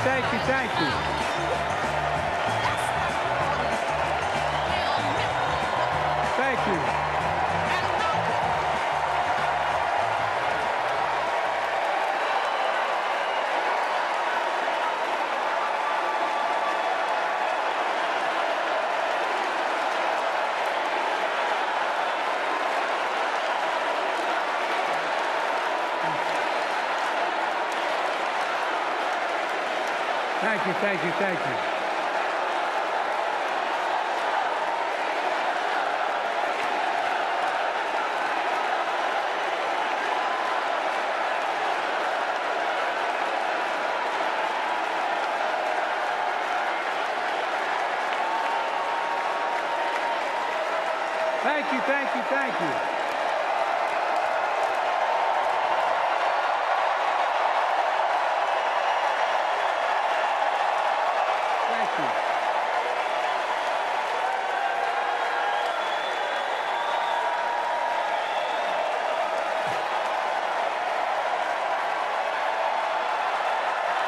thank you, thank you. Thank you. Thank you, thank you, thank you. Thank you, thank you, thank you.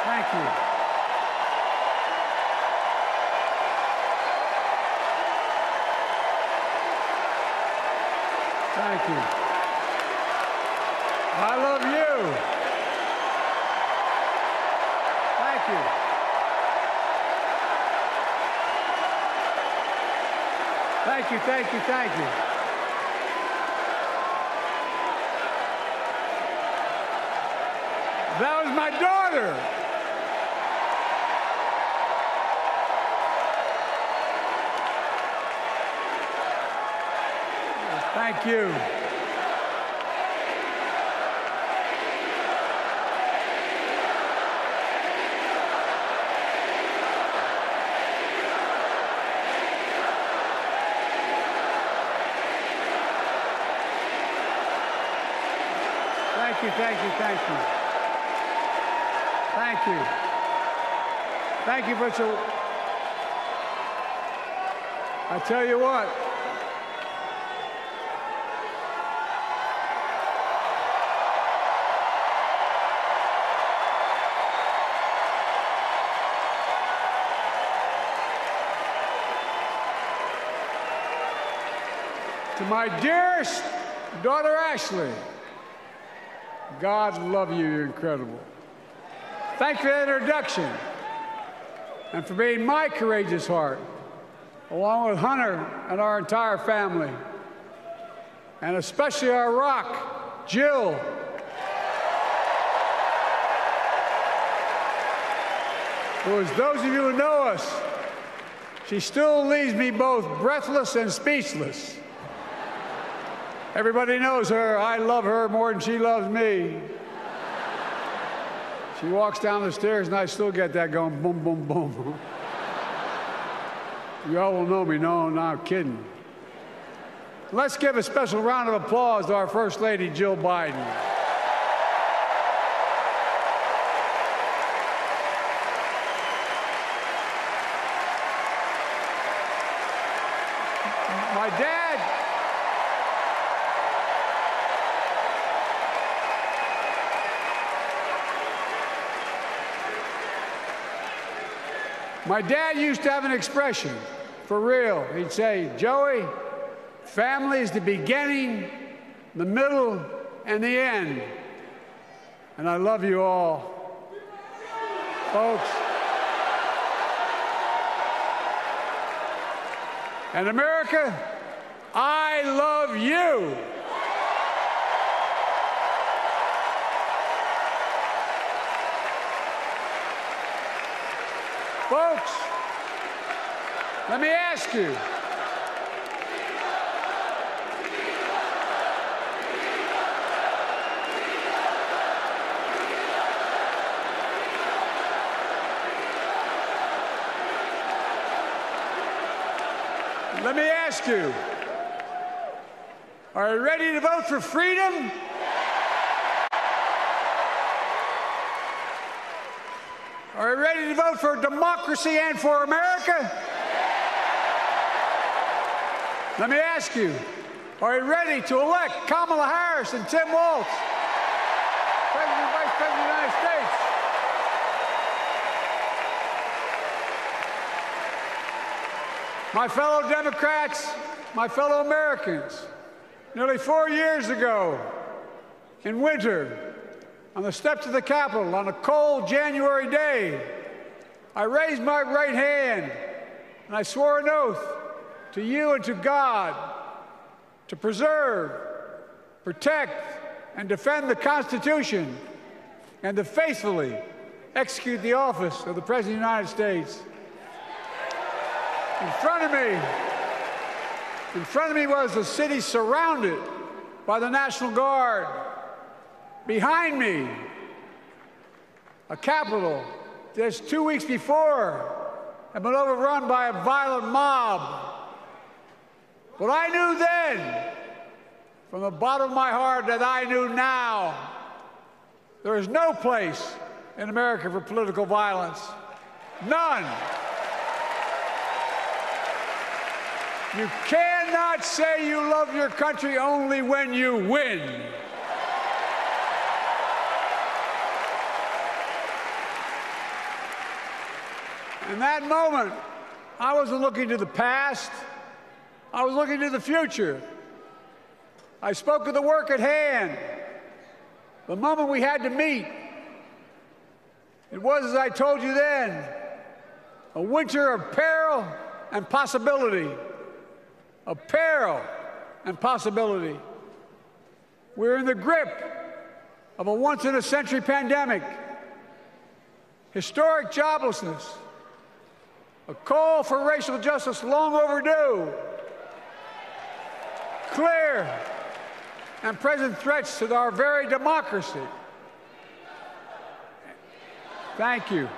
Thank you. Thank you. I love you. Thank you. Thank you, thank you, thank you. That was my daughter. Thank you. Thank you, thank you, thank you. Thank you. Thank you for so. I tell you what. To my dearest daughter, Ashley, God love you, you're incredible. Thank you for the introduction and for being my courageous heart, along with Hunter and our entire family, and especially our rock, Jill. Who, as those of you who know us, she still leaves me both breathless and speechless. Everybody knows her. I love her more than she loves me. She walks down the stairs, and I still get that going, boom, boom, boom. You all will know me. No, I'm not kidding. Let's give a special round of applause to our First Lady, Jill Biden. My dad used to have an expression, for real. He'd say, Joey, family is the beginning, the middle, and the end. And I love you all. Folks. And America, I love you. Folks, let me ask you. Let me ask you, are you ready to vote for freedom? Are you ready to vote for democracy and for America? Let me ask you, are you ready to elect Kamala Harris and Tim Walz, President and Vice President of the United States? My fellow Democrats, my fellow Americans, nearly 4 years ago, in winter, on the steps of the Capitol, on a cold January day, I raised my right hand and I swore an oath to you and to God to preserve, protect, and defend the Constitution and to faithfully execute the office of the President of the United States. In front of me was a city surrounded by the National Guard. Behind me, a Capitol just 2 weeks before had been overrun by a violent mob. But I knew then, from the bottom of my heart, that I knew now, there is no place in America for political violence. None. You cannot say you love your country only when you win. In that moment, I wasn't looking to the past. I was looking to the future. I spoke of the work at hand, the moment we had to meet. It was, as I told you then, a winter of peril and possibility. Of peril and possibility. We're in the grip of a once-in-a-century pandemic, historic joblessness, a call for racial justice long overdue, clear and present threats to our very democracy. Thank you.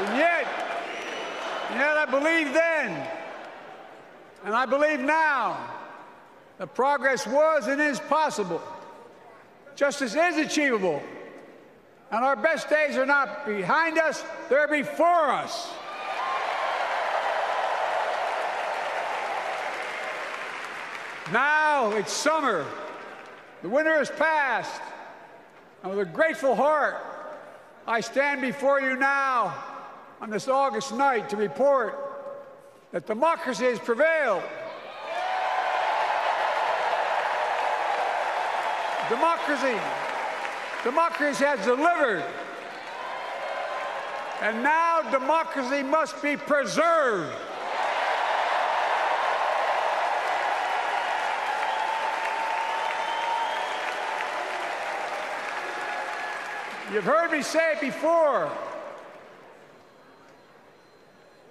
And yet I believe then, and I believe now, that progress was and is possible. Justice is achievable. And our best days are not behind us, they're before us. Now it's summer. The winter has passed. And with a grateful heart, I stand before you now on this August night to report that democracy has prevailed. Democracy has delivered. And now democracy must be preserved. You've heard me say it before.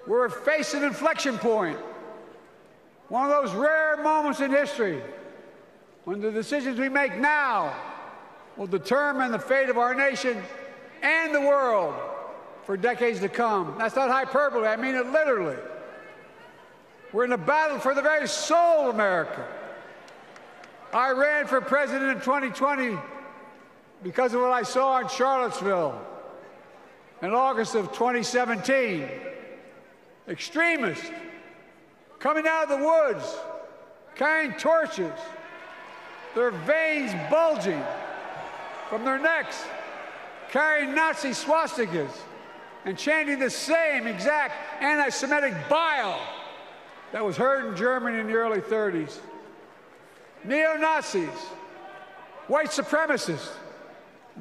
We're facing an inflection point. One of those rare moments in history when the decisions we make now will determine the fate of our nation and the world for decades to come. That's not hyperbole, I mean it literally. We're in a battle for the very soul of America. I ran for president in 2020 because of what I saw in Charlottesville in August of 2017. Extremists coming out of the woods, carrying torches, their veins bulging from their necks, carrying Nazi swastikas, and chanting the same exact anti-Semitic bile that was heard in Germany in the early 30s. Neo-Nazis, white supremacists,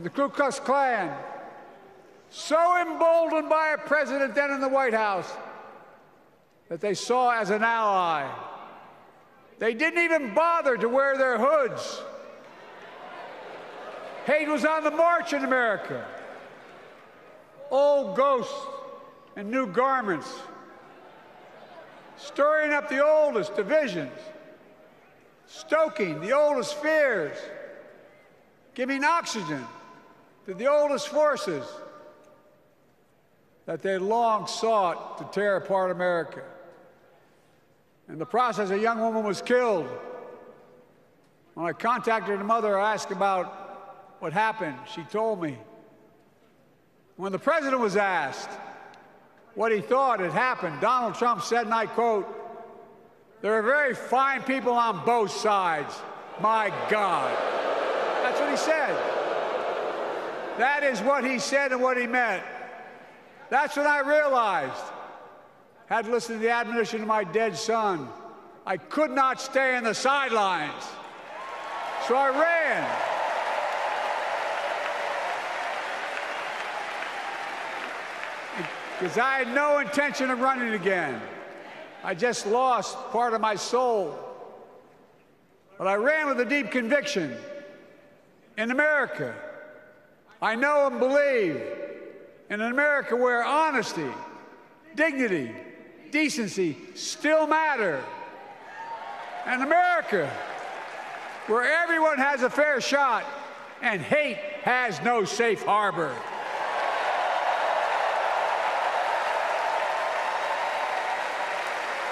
the Ku Klux Klan, so emboldened by a president then in the White House that they saw as an ally. They didn't even bother to wear their hoods. Hate was on the march in America. Old ghosts and new garments, stirring up the oldest divisions, stoking the oldest fears, giving oxygen to the oldest forces that they long sought to tear apart America. In the process, a young woman was killed. When I contacted her mother, I asked about what happened. She told me. When the president was asked what he thought had happened, Donald Trump said, and I quote, There are very fine people on both sides. My God. That's what he said. That is what he said and what he meant. That's when I realized, had to listen to the admonition of my dead son, I could not stay in the sidelines. So I ran. Because I had no intention of running again. I just lost part of my soul. But I ran with a deep conviction. In America, I know and believe in an America where honesty, dignity, decency still matter. An America where everyone has a fair shot and hate has no safe harbor.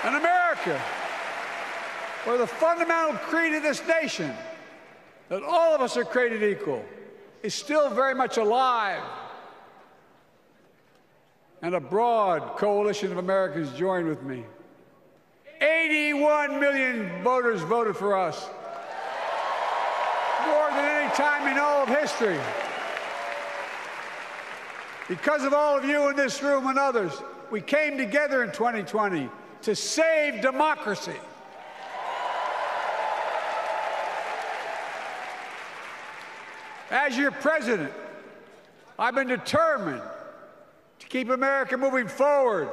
An America where the fundamental creed of this nation, that all of us are created equal, is still very much alive. And a broad coalition of Americans joined with me. 81 million voters voted for us, more than any time in all of history. Because of all of you in this room and others, we came together in 2020 to save democracy. As your president, I've been determined to keep America moving forward,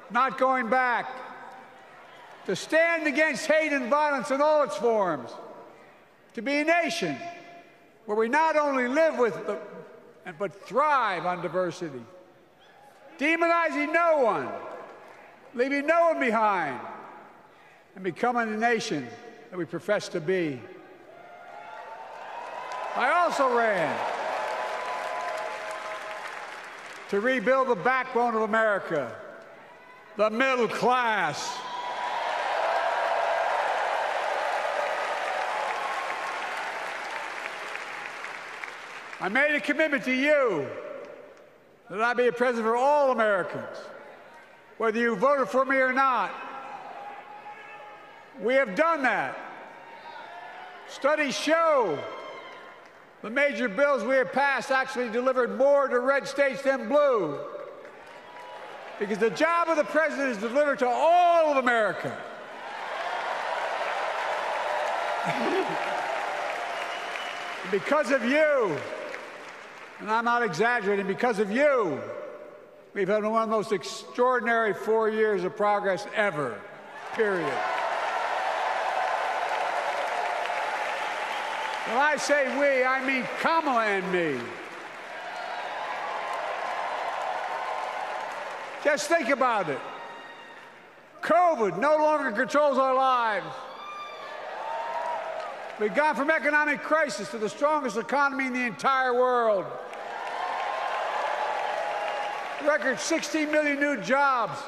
not going back, to stand against hate and violence in all its forms, to be a nation where we not only live with but thrive on diversity, demonizing no one, leaving no one behind, and becoming the nation that we profess to be. I also ran to rebuild the backbone of America, the middle class. I made a commitment to you that I'd be a president for all Americans, whether you voted for me or not. We have done that. Studies show the major bills we have passed actually delivered more to red states than blue, because the job of the president is to deliver to all of America. Because of you, and I'm not exaggerating, because of you, we've had one of the most extraordinary 4 years of progress ever, period. When I say we, I mean Kamala and me. Just think about it. COVID no longer controls our lives. We've gone from economic crisis to the strongest economy in the entire world. Record 16 million new jobs.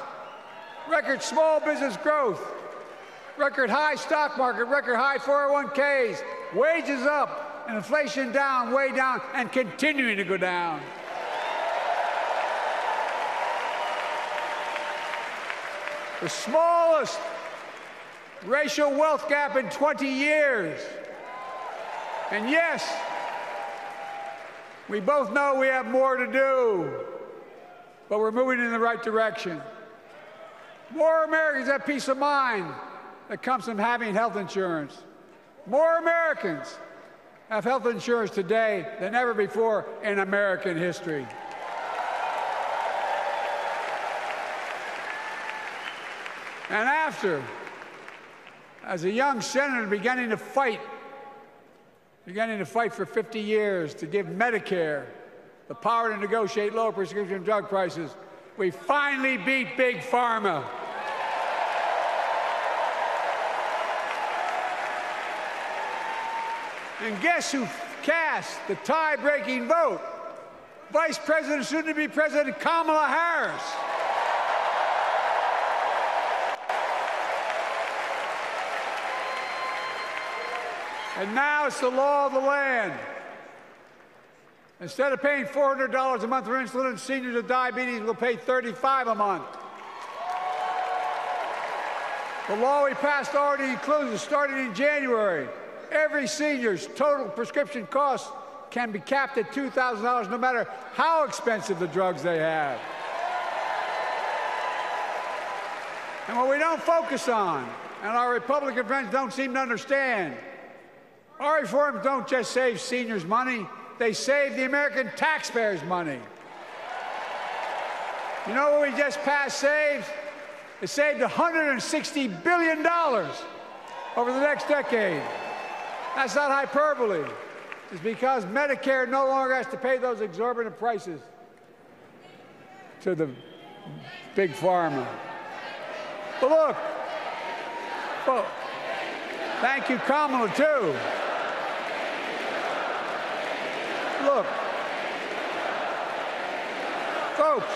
Record small business growth. Record high stock market. Record high 401ks. Wages up and inflation down, way down, and continuing to go down. The smallest racial wealth gap in 20 years. And yes, we both know we have more to do, but we're moving in the right direction. More Americans have peace of mind that comes from having health insurance. More Americans have health insurance today than ever before in American history. And after, as a young senator beginning to fight for 50 years to give Medicare the power to negotiate low prescription drug prices, we finally beat Big Pharma. And guess who cast the tie-breaking vote? Vice President, soon-to-be President Kamala Harris. And now it's the law of the land. Instead of paying $400 a month for insulin, seniors with diabetes will pay $35 a month. The law we passed already includes, starting in January, every senior's total prescription cost can be capped at $2,000 no matter how expensive the drugs they have. And what we don't focus on, and our Republican friends don't seem to understand, our reforms don't just save seniors money, they save the American taxpayers money. You know what we just passed saves? It saved $160 billion over the next decade. That's not hyperbole. It's because Medicare no longer has to pay those exorbitant prices to the big pharma. But look, well, thank you, Kamala, too. Look, folks,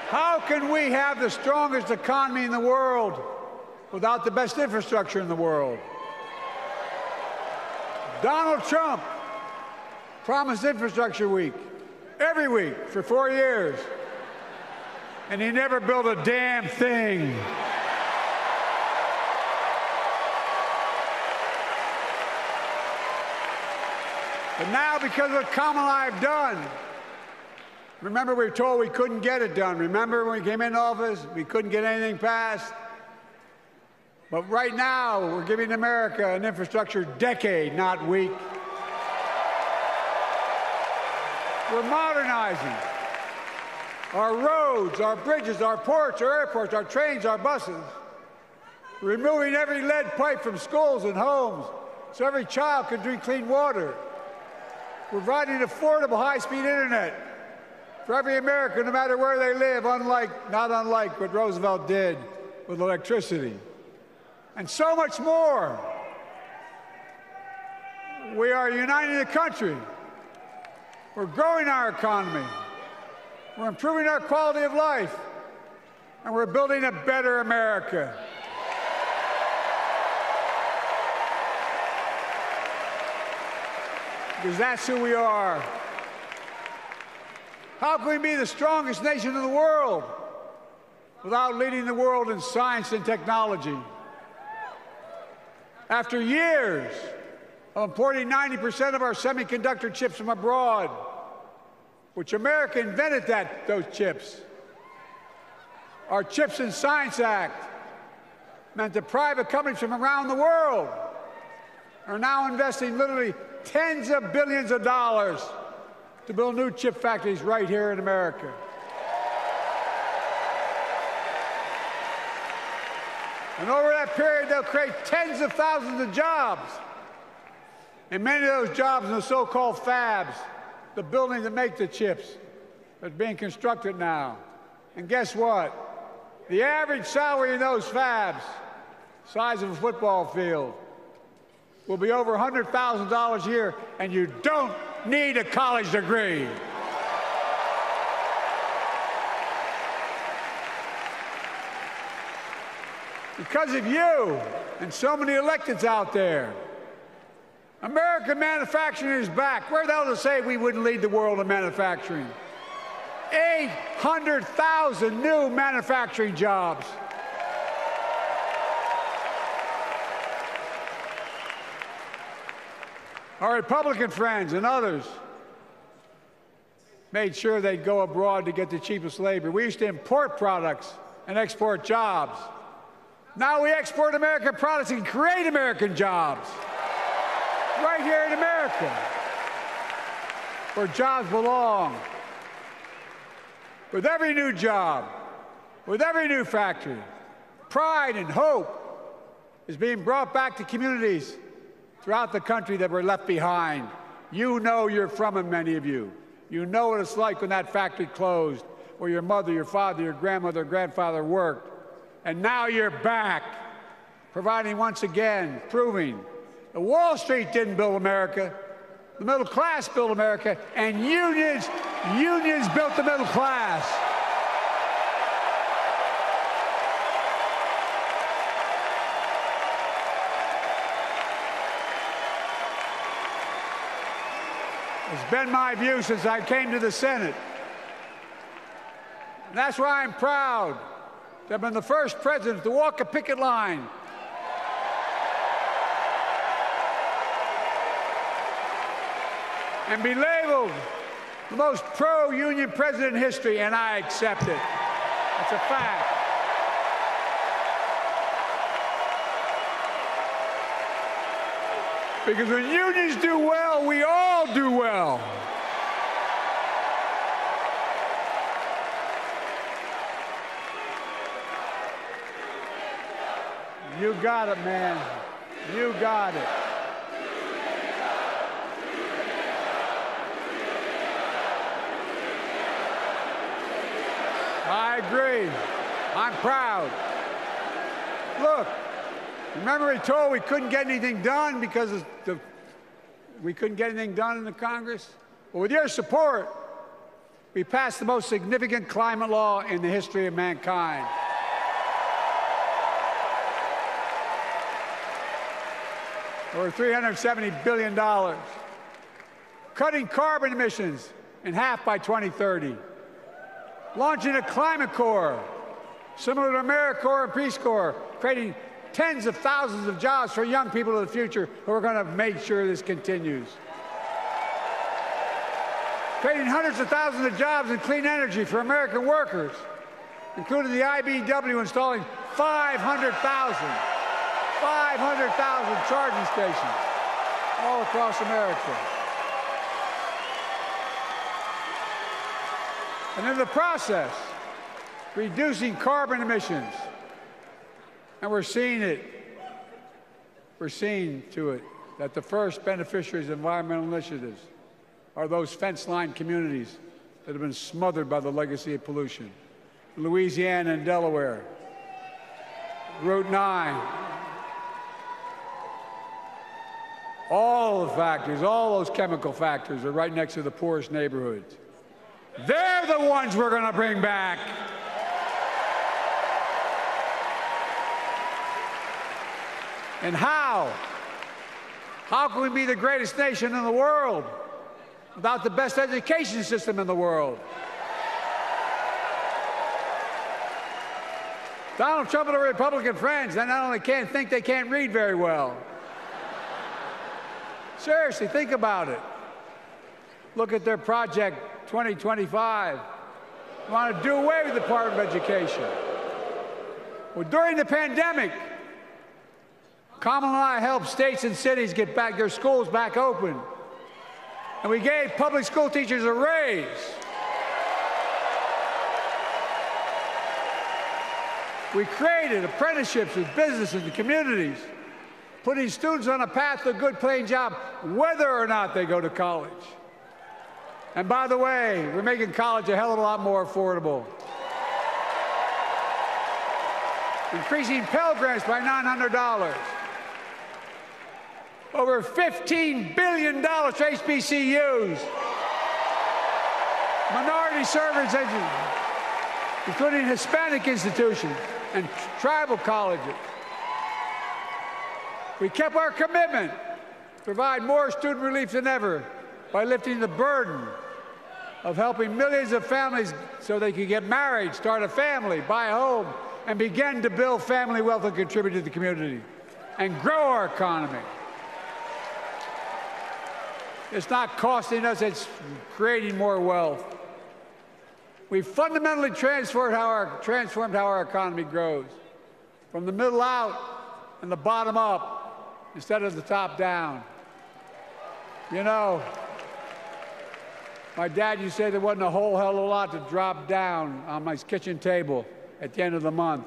how can we have the strongest economy in the world without the best infrastructure in the world? Donald Trump promised Infrastructure Week every week for 4 years, and he never built a damn thing. But now, because of what Kamala and I have done, remember we were told we couldn't get it done. Remember when we came into office, we couldn't get anything passed? But right now, we're giving America an infrastructure decade, not week. We're modernizing our roads, our bridges, our ports, our airports, our trains, our buses. We're removing every lead pipe from schools and homes so every child can drink clean water. We're providing affordable high-speed internet for every American, no matter where they live, not unlike what Roosevelt did with electricity. And so much more. We are uniting the country. We're growing our economy. We're improving our quality of life. And we're building a better America. Because that's who we are. How can we be the strongest nation in the world without leading the world in science and technology? After years of importing 90% of our semiconductor chips from abroad, which America invented those chips, our Chips and Science Act meant that private companies from around the world are now investing literally tens of billions of dollars to build new chip factories right here in America. And over that period, they'll create tens of thousands of jobs. And many of those jobs in the so-called fabs, the buildings that make the chips, that are being constructed now. And guess what? The average salary in those fabs, size of a football field, will be over $100,000 a year, and you don't need a college degree. Because of you and so many electeds out there, American manufacturing is back. Where the hell to say we wouldn't lead the world in manufacturing? 800,000 new manufacturing jobs. Our Republican friends and others made sure they'd go abroad to get the cheapest labor. We used to import products and export jobs. Now we export American products and create American jobs right here in America, where jobs belong. With every new job, with every new factory, pride and hope is being brought back to communities throughout the country that were left behind. You know you're from them, many of you. You know what it's like when that factory closed, where your mother, your father, your grandmother, grandfather worked. And now you're back, providing once again, proving that Wall Street didn't build America, the middle class built America, and unions built the middle class. It's been my view since I came to the Senate. And that's why I'm proud to have been the first president to walk a picket line and be labeled the most pro-union president in history, and I accept it. That's a fact. Because when unions do well, we all do well. You got it, man. You got it. I agree. I'm proud. Look, remember he told we couldn't get anything done because we couldn't get anything done in the Congress? Well, with your support, we passed the most significant climate law in the history of mankind. Over $370 billion. Cutting carbon emissions in half by 2030. Launching a climate corps, similar to AmeriCorps and Peace Corps, creating tens of thousands of jobs for young people of the future who are going to make sure this continues. Creating hundreds of thousands of jobs in clean energy for American workers, including the IBEW installing 500,000 charging stations all across America. And in the process, reducing carbon emissions. And we're seeing it. We're seeing to it that the first beneficiaries of environmental initiatives are those fence-line communities that have been smothered by the legacy of pollution. Louisiana and Delaware, Route 9, all the factories, all those chemical factories are right next to the poorest neighborhoods. They're the ones we're going to bring back. And how? How can we be the greatest nation in the world without the best education system in the world? Donald Trump and the Republican friends, they not only can't think, they can't read very well. Seriously, think about it. Look at their Project 2025. They want to do away with the Department of Education. Well, during the pandemic, Kamala and I helped states and cities get back their schools back open. And we gave public school teachers a raise. We created apprenticeships with businesses and communities, putting students on a path to a good paying job, whether or not they go to college. And by the way, we're making college a hell of a lot more affordable. Increasing Pell Grants by $900. Over $15 billion for HBCUs. Minority service education, including Hispanic institutions and tribal colleges. We kept our commitment to provide more student relief than ever by lifting the burden of helping millions of families so they could get married, start a family, buy a home, and begin to build family wealth and contribute to the community and grow our economy. It's not costing us, it's creating more wealth. We've fundamentally transformed how our economy grows, from the middle out and the bottom up instead of the top down. You know, my dad used to say there wasn't a whole hell of a lot to drop down on my kitchen table at the end of the month.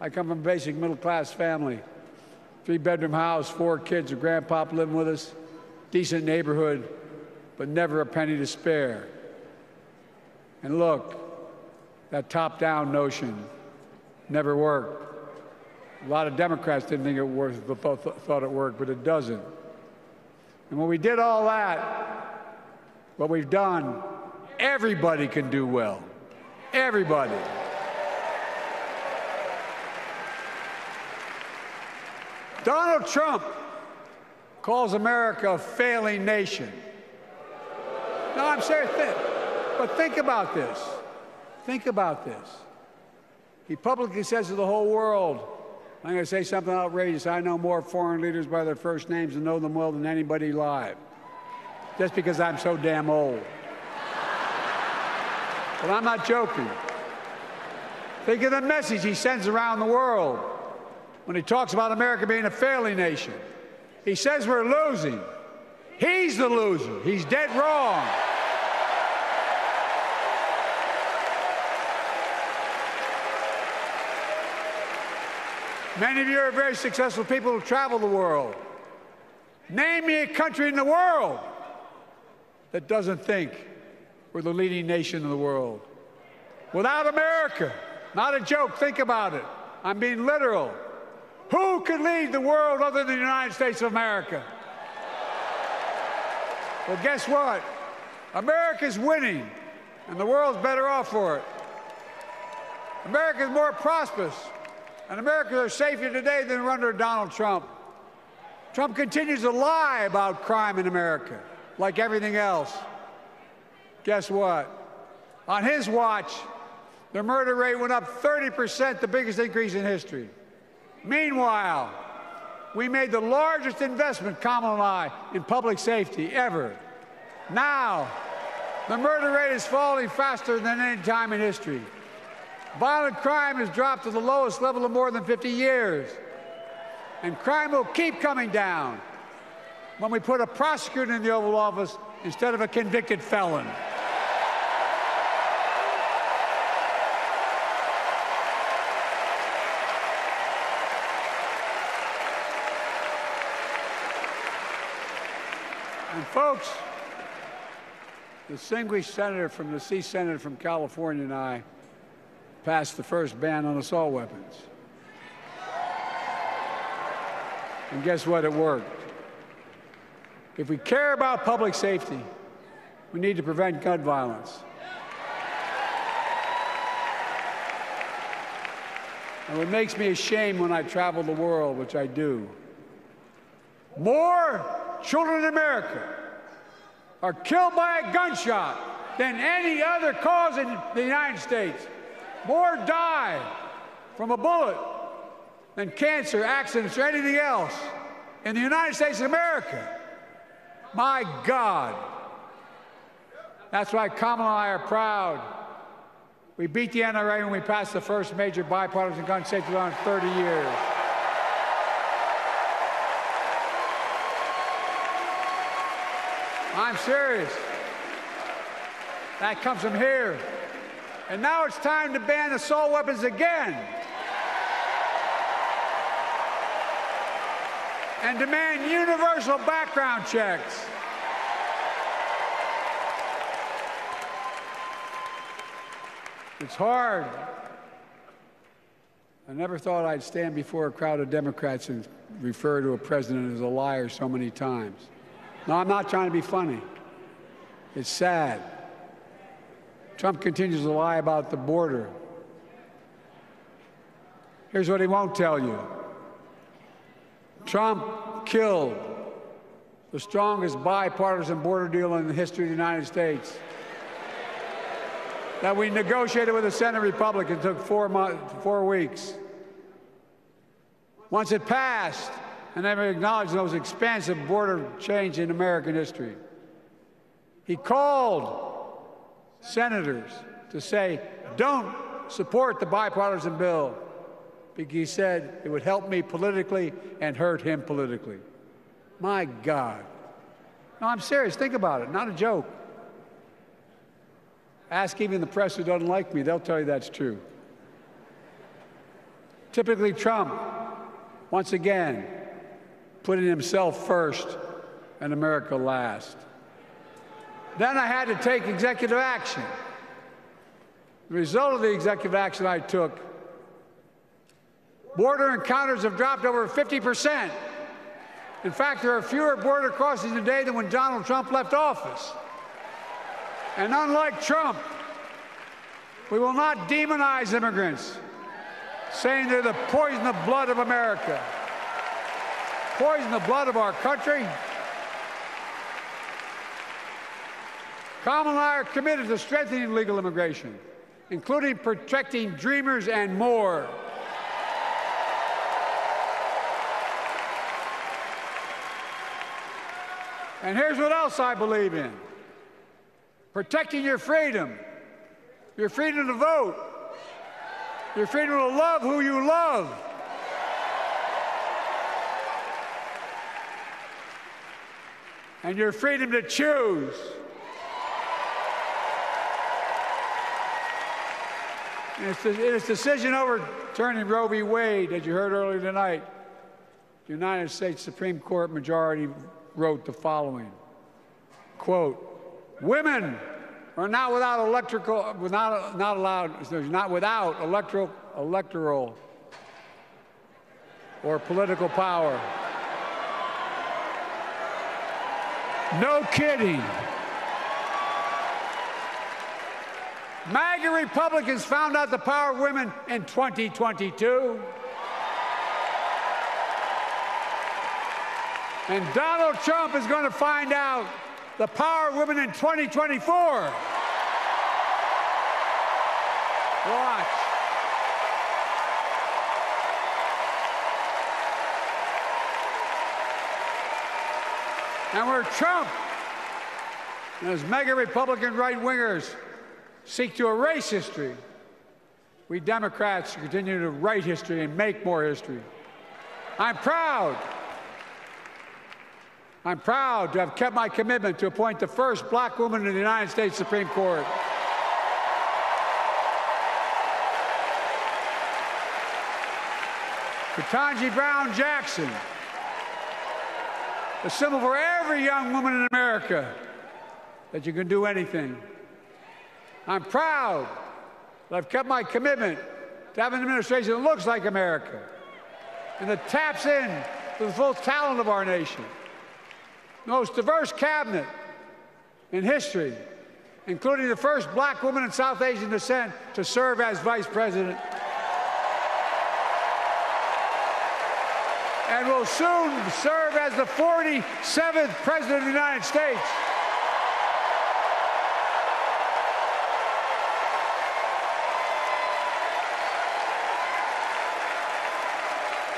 I come from a basic middle-class family, 3-bedroom house, 4 kids, a grandpa living with us, decent neighborhood, but never a penny to spare. And look, that top-down notion never worked. A lot of Democrats didn't think it worked, thought it worked, but it doesn't. And when we did all that, what we've done, everybody can do well. Everybody. Donald Trump calls America a failing nation. No, I'm serious. But think about this. Think about this. He publicly says to the whole world, I'm going to say something outrageous, I know more foreign leaders by their first names and know them well than anybody alive, just because I'm so damn old. But I'm not joking. Think of the message he sends around the world when he talks about America being a failing nation. He says we're losing. He's the loser. He's dead wrong. Many of you are very successful people who travel the world. Name me a country in the world that doesn't think we're the leading nation in the world. Without America, not a joke, think about it. I'm being literal. Who could lead the world other than the United States of America? Well, guess what? America's winning, and the world's better off for it. America's more prosperous, and Americans are safer today than under Donald Trump. Trump continues to lie about crime in America, like everything else. Guess what? On his watch, the murder rate went up 30%, the biggest increase in history. Meanwhile, we made the largest investment, Kamala and I, in public safety ever. Now, the murder rate is falling faster than any time in history. Violent crime has dropped to the lowest level in more than 50 years. And crime will keep coming down when we put a prosecutor in the Oval Office instead of a convicted felon. And folks, the distinguished senator from the C Senate from California and I passed the first ban on assault weapons. And guess what? It worked. If we care about public safety, we need to prevent gun violence. And what makes me ashamed when I travel the world, which I do, more children in America are killed by a gunshot than any other cause in the United States. More die from a bullet than cancer, accidents, or anything else in the United States of America. My God. That's why Kamala and I are proud. We beat the NRA when we passed the first major bipartisan gun safety law in 30 years. I'm serious. That comes from here. And now it's time to ban assault weapons again. And demand universal background checks. It's hard. I never thought I'd stand before a crowd of Democrats and refer to a president as a liar so many times. No, I'm not trying to be funny. It's sad. Trump continues to lie about the border. Here's what he won't tell you. Trump killed the strongest bipartisan border deal in the history of the United States that we negotiated with the Senate Republicans. It took 4 weeks. Once it passed, and never acknowledged the most expansive border change in American history, he called senators to say, don't support the bipartisan bill, because he said it would help me politically and hurt him politically. My God. No, I'm serious. Think about it. Not a joke. Ask even the press who doesn't like me. They'll tell you that's true. Typically, Trump, once again, putting himself first and America last. Then I had to take executive action. The result of the executive action I took, border encounters have dropped over 50%. In fact, there are fewer border crossings today than when Donald Trump left office. And unlike Trump, we will not demonize immigrants, saying they're the poison of blood of America. Poison the blood of our country. Kamala and I are committed to strengthening legal immigration, including protecting dreamers and more. And here's what else I believe in: protecting your freedom to vote, your freedom to love who you love, and your freedom to choose. In its decision overturning Roe v. Wade, as you heard earlier tonight, the United States Supreme Court majority wrote the following, quote, "Women are not without electoral or political power." No kidding. MAGA Republicans found out the power of women in 2022. And Donald Trump is going to find out the power of women in 2024. Watch. And where Trump and his mega Republican right-wingers seek to erase history, we Democrats continue to write history and make more history. I'm proud to have kept my commitment to appoint the first black woman to the United States Supreme Court. Ketanji Brown Jackson, a symbol for every young woman in America that you can do anything. I'm proud that I've kept my commitment to have an administration that looks like America and that taps in to the full talent of our nation. The most diverse cabinet in history, including the first black woman in South Asian descent to serve as vice president, and will soon serve as the 47th president of the United States.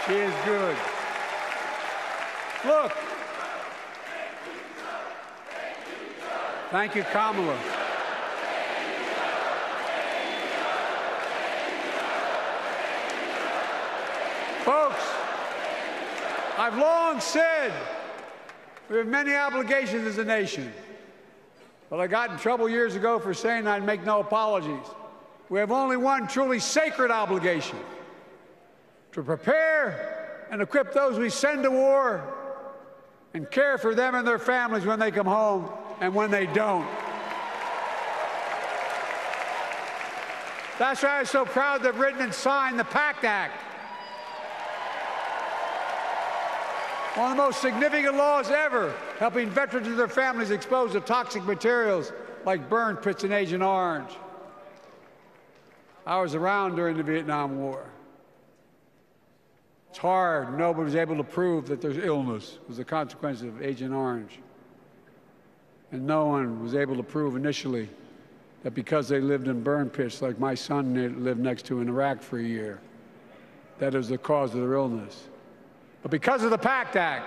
She is good. Look. Thank you, Kamala. Folks, I've long said we have many obligations as a nation, but I got in trouble years ago for saying I'd make no apologies. We have only one truly sacred obligation: to prepare and equip those we send to war and care for them and their families when they come home and when they don't. That's why I'm so proud to have written and signed the PACT Act, one of the most significant laws ever, helping veterans and their families exposed to toxic materials like burn pits in Agent Orange. I was around during the Vietnam War. It's hard. Nobody was able to prove that there's illness was a consequence of Agent Orange. And no one was able to prove initially that because they lived in burn pits like my son lived next to in Iraq for a year, that it was the cause of their illness. But because of the PACT Act,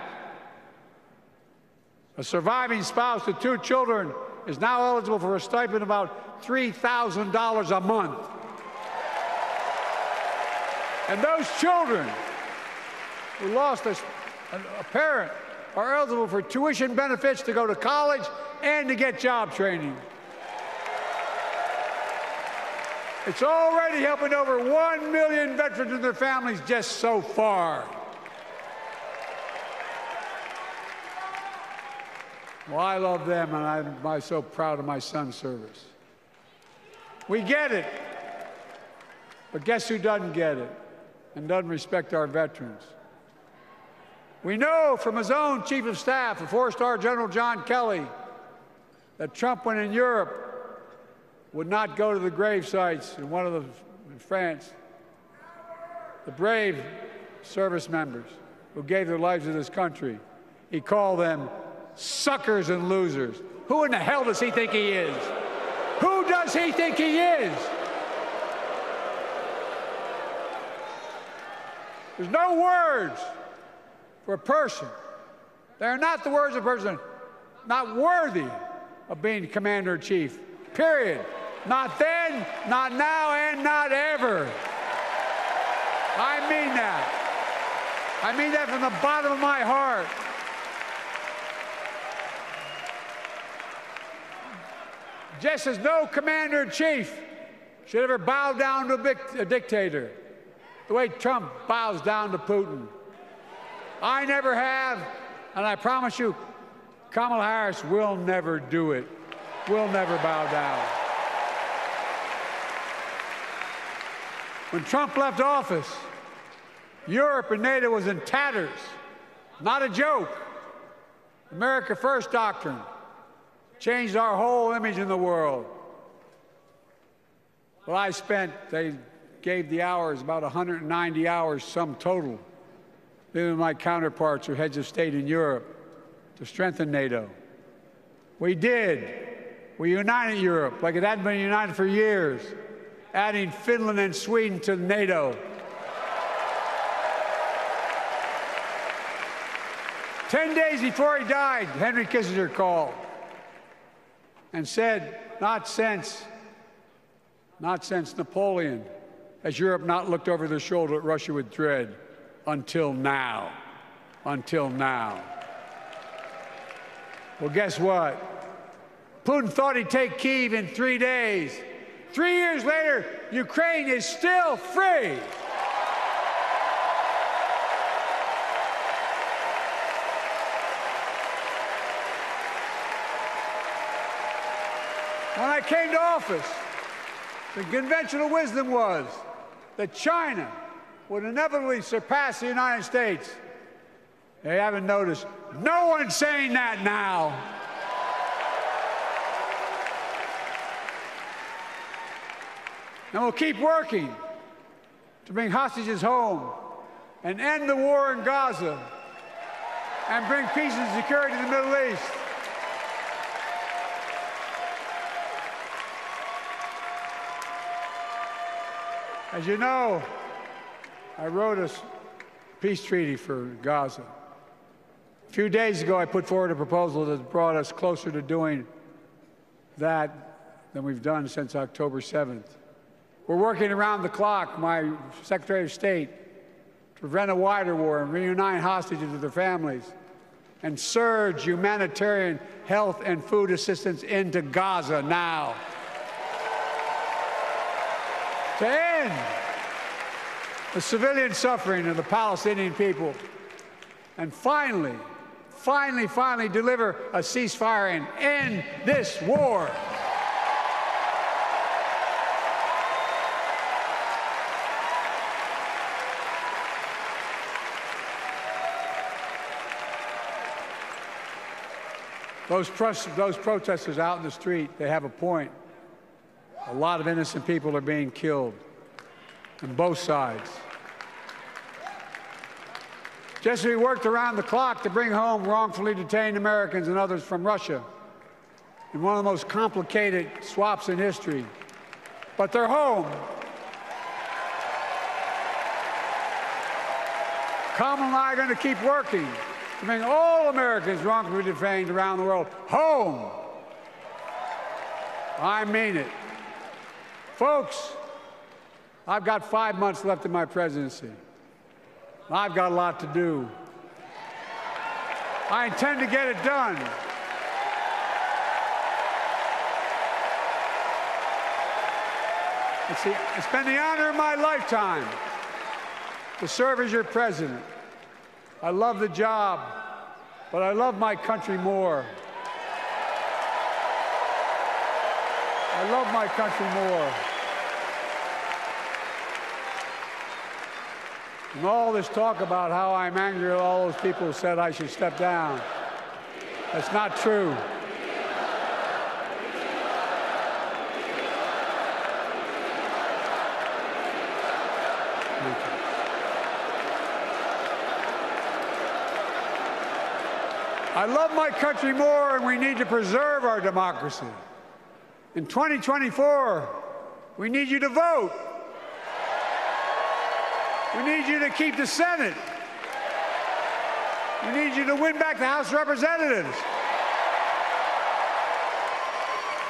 a surviving spouse with 2 children is now eligible for a stipend of about $3,000 a month. And those children who lost a parent are eligible for tuition benefits to go to college and to get job training. It's already helping over 1 million veterans and their families just so far. Well, I love them, and I'm so proud of my son's service. We get it. But guess who doesn't get it and doesn't respect our veterans? We know from his own chief of staff, the 4-star General John Kelly, that Trump, when in Europe, would not go to the grave sites in France. The brave service members who gave their lives to this country. He called them suckers and losers. Who in the hell does he think he is? Who does he think he is? There's no words for a person. They are not the words of a person not worthy of being commander-in-chief, period. Not then, not now, and not ever. I mean that. I mean that from the bottom of my heart. Just as no commander-in-chief should ever bow down to a dictator, the way Trump bows down to Putin. I never have, and I promise you, Kamala Harris will never do it. Will never bow down. When Trump left office, Europe and NATO was in tatters. Not a joke. America First doctrine changed our whole image in the world. Well, they gave the hours, about 190 hours sum total, than my counterparts or heads of state in Europe, to strengthen NATO. We did. We united Europe like it hadn't been united for years, adding Finland and Sweden to NATO. 10 days before he died, Henry Kissinger called and said, not since Napoleon has Europe not looked over their shoulder at Russia with dread, until now. Until now. Well, guess what? Putin thought he'd take Kyiv in 3 days. 3 years later, Ukraine is still free. When I came to office, the conventional wisdom was that China would inevitably surpass the United States. They haven't noticed. No one's saying that now. And we'll keep working to bring hostages home and end the war in Gaza and bring peace and security to the Middle East. As you know, I wrote a peace treaty for Gaza. A few days ago, I put forward a proposal that brought us closer to doing that than we've done since October 7th. We're working around the clock, my Secretary of State, to prevent a wider war and reunite hostages with their families and surge humanitarian health and food assistance into Gaza now. To end the civilian suffering of the Palestinian people, and finally deliver a ceasefire and end this war. Those protesters out in the street, they have a point. A lot of innocent people are being killed on both sides. Just as we worked around the clock to bring home wrongfully detained Americans and others from Russia in one of the most complicated swaps in history, but they're home. Kamala and I are going to keep working to bring all Americans wrongfully detained around the world home. I mean it. Folks, I've got 5 months left in my presidency. I've got a lot to do. I intend to get it done. It's been the honor of my lifetime to serve as your president. I love the job, but I love my country more. I love my country more. And all this talk about how I'm angry at all those people who said I should step down, that's not true. Thank you. I love my country more, and we need to preserve our democracy. In 2024, we need you to vote. We need you to keep the Senate. We need you to win back the House of Representatives.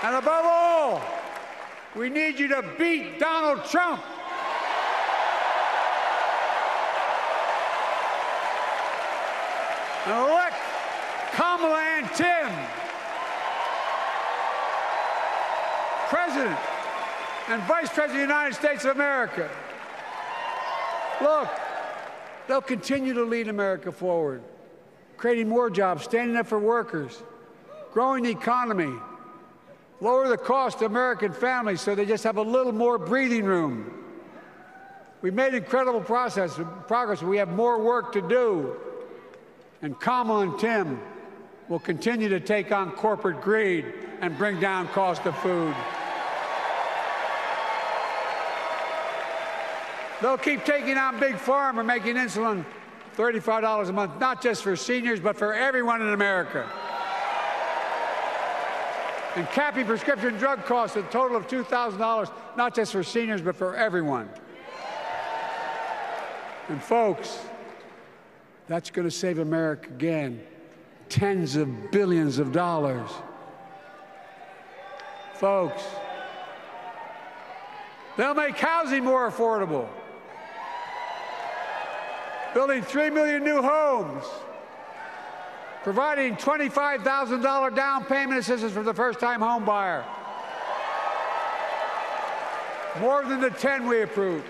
And above all, we need you to beat Donald Trump. And elect Kamala and Tim President and Vice President of the United States of America. Look, they'll continue to lead America forward, creating more jobs, standing up for workers, growing the economy, lower the cost to American families so they just have a little more breathing room. We've made incredible progress, but we have more work to do. And Kamala and Tim will continue to take on corporate greed and bring down cost of food. They'll keep taking on Big Pharma, making insulin $35 a month, not just for seniors, but for everyone in America. And capping prescription drug costs at a total of $2,000, not just for seniors, but for everyone. And folks, that's going to save America again tens of billions of dollars. Folks, they'll make housing more affordable, building 3 million new homes, providing $25,000 down payment assistance for the first-time home buyer, more than the 10 we approved.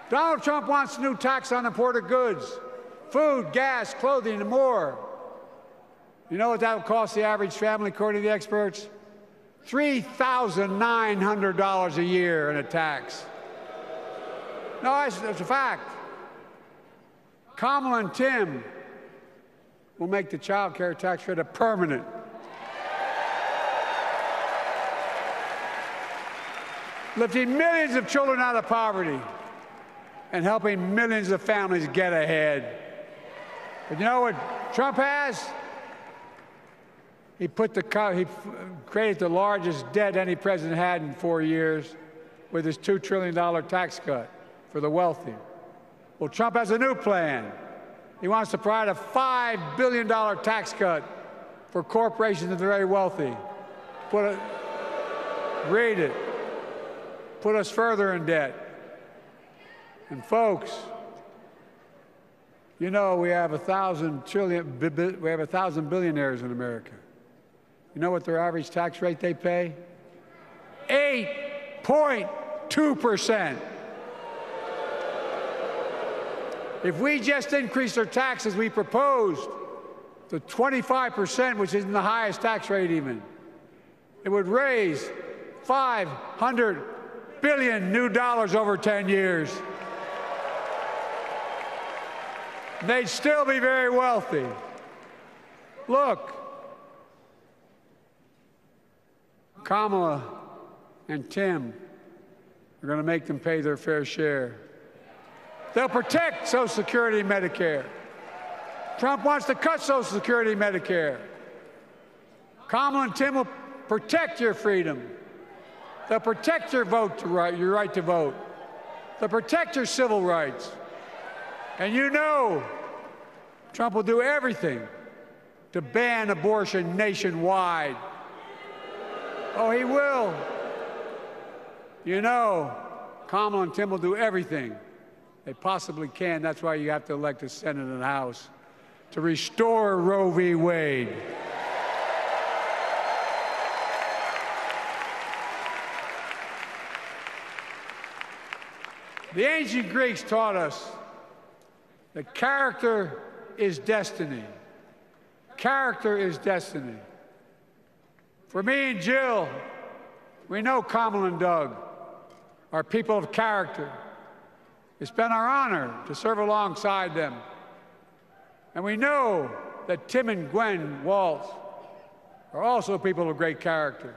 Donald Trump wants a new tax on imported goods, food, gas, clothing, and more. You know what that will cost the average family, according to the experts? $3,900 a year in a tax. No, that's a fact. Kamala and Tim will make the child care tax credit permanent. Lifting millions of children out of poverty and helping millions of families get ahead. But you know what Trump has? He created the largest debt any president had in 4 years with his $2 trillion tax cut for the wealthy. Well, Trump has a new plan. He wants to provide a $5 billion tax cut for corporations and the very wealthy. Read it. Put us further in debt. And folks, you know we have 1,000 billionaires in America. You know what their average tax rate they pay? 8.2%. If we just increased our taxes we proposed to 25%, which isn't the highest tax rate even, it would raise $500 billion new dollars over 10 years. They'd still be very wealthy. Look, Kamala and Tim are going to make them pay their fair share. They'll protect Social Security and Medicare. Trump wants to cut Social Security and Medicare. Kamala and Tim will protect your freedom. They'll protect your your right to vote. They'll protect your civil rights. And you know Trump will do everything to ban abortion nationwide. Oh, he will. You know Kamala and Tim will do everything they possibly can. That's why you have to elect a Senate and a House to restore Roe v. Wade. The ancient Greeks taught us that character is destiny. Character is destiny. For me and Jill, we know Kamala and Doug are people of character. It's been our honor to serve alongside them. And we know that Tim and Gwen Walz are also people of great character.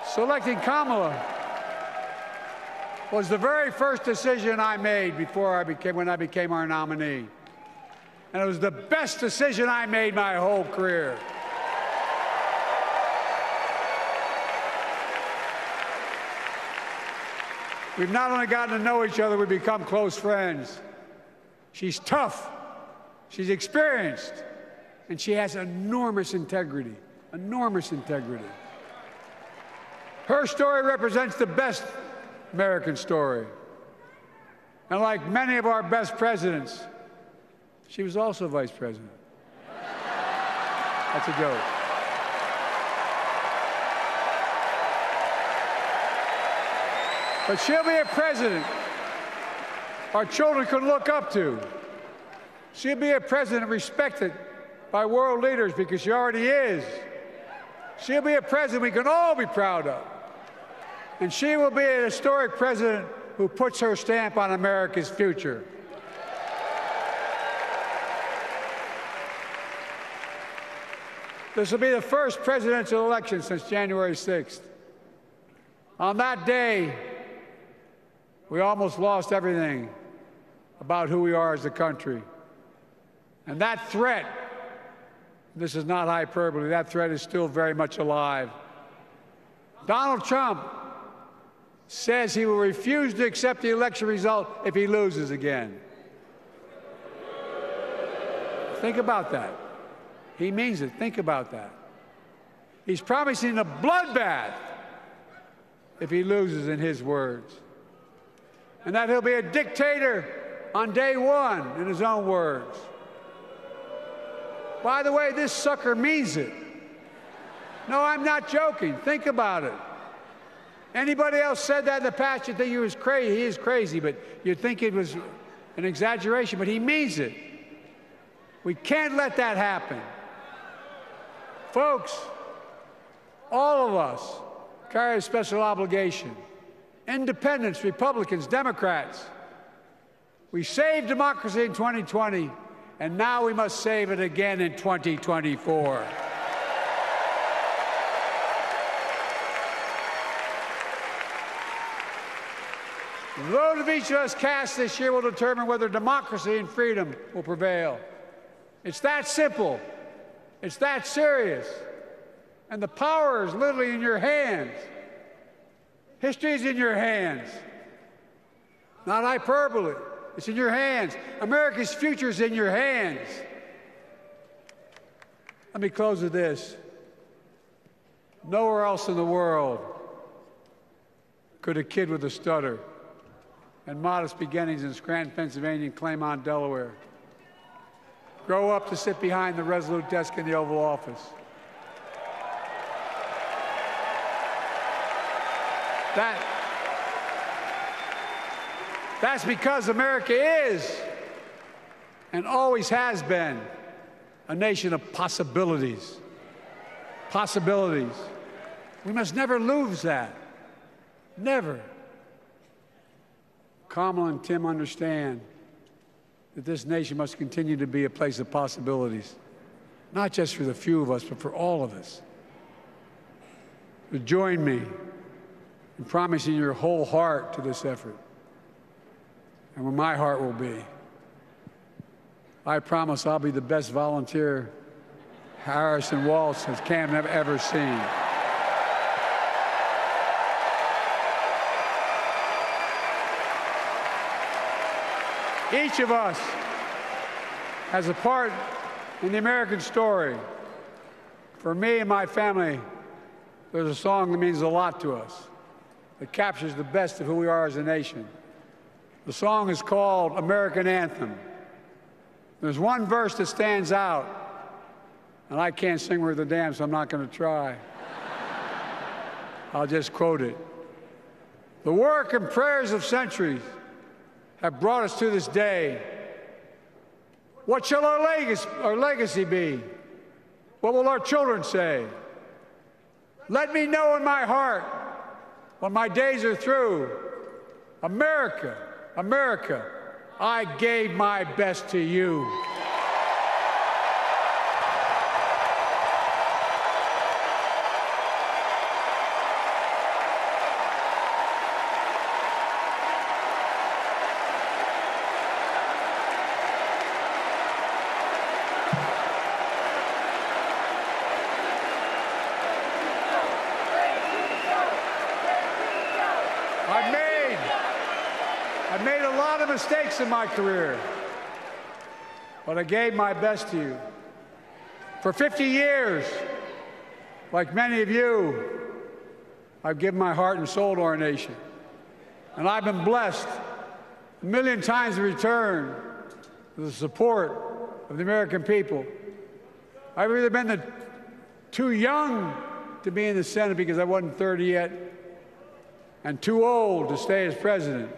Selecting Kamala was the very first decision I made when I became our nominee. And it was the best decision I made my whole career. We've not only gotten to know each other, we've become close friends. She's tough, she's experienced, and she has enormous integrity, enormous integrity. Her story represents the best American story. And like many of our best presidents, she was also vice president. That's a joke. But she'll be a president our children can look up to. She'll be a president respected by world leaders because she already is. She'll be a president we can all be proud of. And she will be a historic president who puts her stamp on America's future. This will be the first presidential election since January 6th. On that day, we almost lost everything about who we are as a country. And that threat, this is not hyperbole, that threat is still very much alive. Donald Trump says he will refuse to accept the election result if he loses again. Think about that. He means it. Think about that. He's promising a bloodbath if he loses, in his words. And that he'll be a dictator on day one, in his own words. By the way, this sucker means it. No, I'm not joking. Think about it. Anybody else said that in the past, you'd think he was crazy. He is crazy, but you'd think it was an exaggeration, but he means it. We can't let that happen. Folks, all of us carry a special obligation. Independents, Republicans, Democrats. We saved democracy in 2020, and now we must save it again in 2024. The vote of each of us cast this year will determine whether democracy and freedom will prevail. It's that simple. It's that serious. And the power is literally in your hands. History is in your hands. Not hyperbole. It's in your hands. America's future is in your hands. Let me close with this. Nowhere else in the world could a kid with a stutter and modest beginnings in Scranton, Pennsylvania, and Claymont, Delaware, grow up to sit behind the resolute desk in the Oval Office. That's because America is and always has been a nation of possibilities. Possibilities. We must never lose that. Never. Kamala and Tim understand that this nation must continue to be a place of possibilities, not just for the few of us, but for all of us. So join me in promising your whole heart to this effort, and where my heart will be. I promise I'll be the best volunteer Harris and Walz has Cam ever seen. Each of us has a part in the American story. For me and my family, there's a song that means a lot to us, that captures the best of who we are as a nation. The song is called American Anthem. There's one verse that stands out, and I can't sing worth a damn, so I'm not going to try. I'll just quote it. The work and prayers of centuries have brought us to this day. What shall our legacy be? What will our children say? Let me know in my heart, when my days are through, America, America, I gave my best to you. I've made of mistakes in my career, but I gave my best to you. For 50 years, like many of you, I've given my heart and soul to our nation. And I've been blessed a million times in return with the support of the American people. I've either been too young to be in the Senate because I wasn't 30 yet, and too old to stay as president.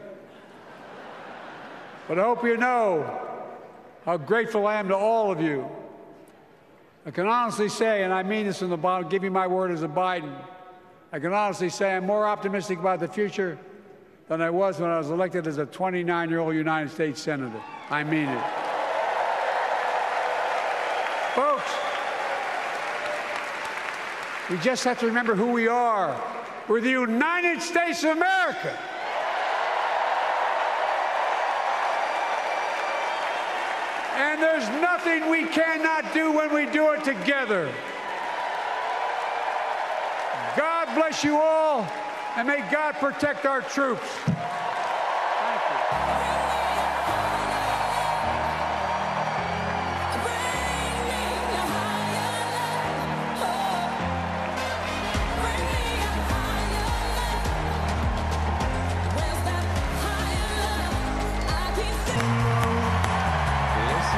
But I hope you know how grateful I am to all of you. I can honestly say, and I mean this from the bottom, give you my word as a Biden, I can honestly say I'm more optimistic about the future than I was when I was elected as a 29-year-old United States Senator. I mean it. Folks, we just have to remember who we are. We're the United States of America. And there's nothing we cannot do when we do it together. God bless you all, and may God protect our troops. Thank you.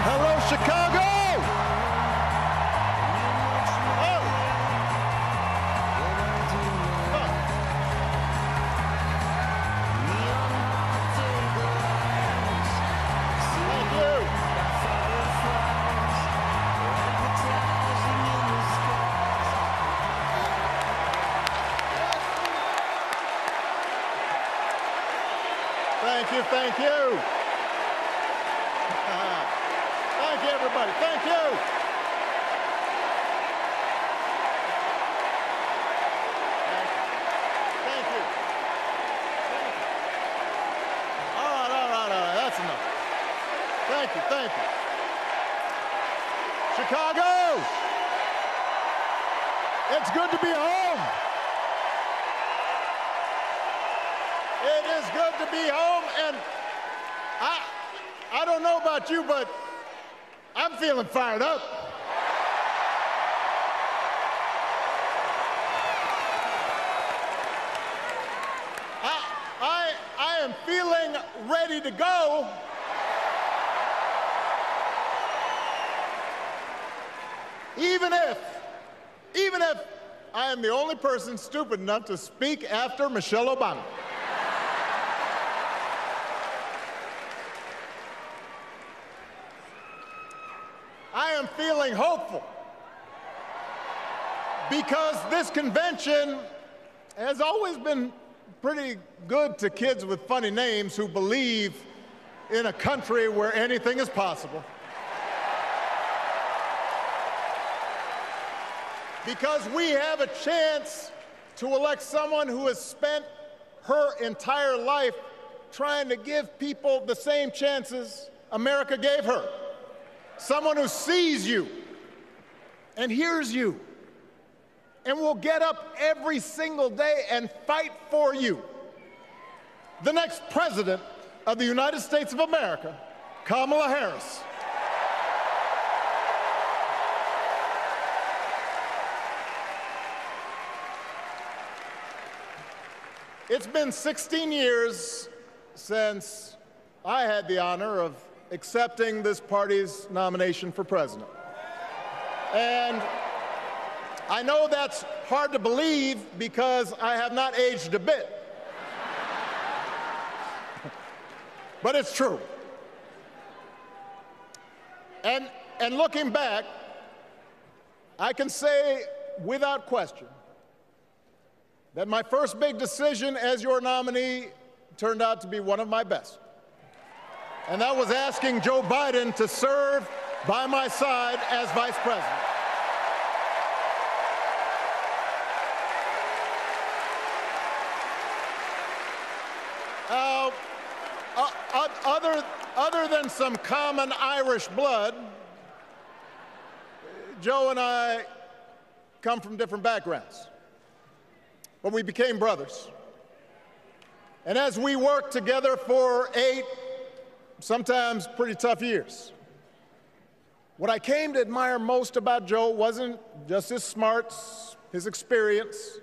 Hello, Chicago! Thank you, thank you. Thank you, everybody. Thank you. Thank you. All right. That's enough. Thank you, thank you. Chicago, it's good to be home. It is good to be home, and I don't know about you, but I'm feeling fired up. I am feeling ready to go. Even if I am the only person stupid enough to speak after Michelle Obama. I am feeling hopeful because this convention has always been pretty good to kids with funny names who believe in a country where anything is possible. Because we have a chance to elect someone who has spent her entire life trying to give people the same chances America gave her. Someone who sees you and hears you and will get up every single day and fight for you. The next president of the United States of America, Kamala Harris. It's been 16 years since I had the honor of accepting this party's nomination for president. And I know that's hard to believe because I have not aged a bit. But it's true. And looking back, I can say without question that my first big decision as your nominee turned out to be one of my best. And that was asking Joe Biden to serve by my side as vice president. Other than some common Irish blood, Joe and I come from different backgrounds, but we became brothers. And as we worked together for 8 sometimes pretty tough years. What I came to admire most about Joe wasn't just his smarts, his experience.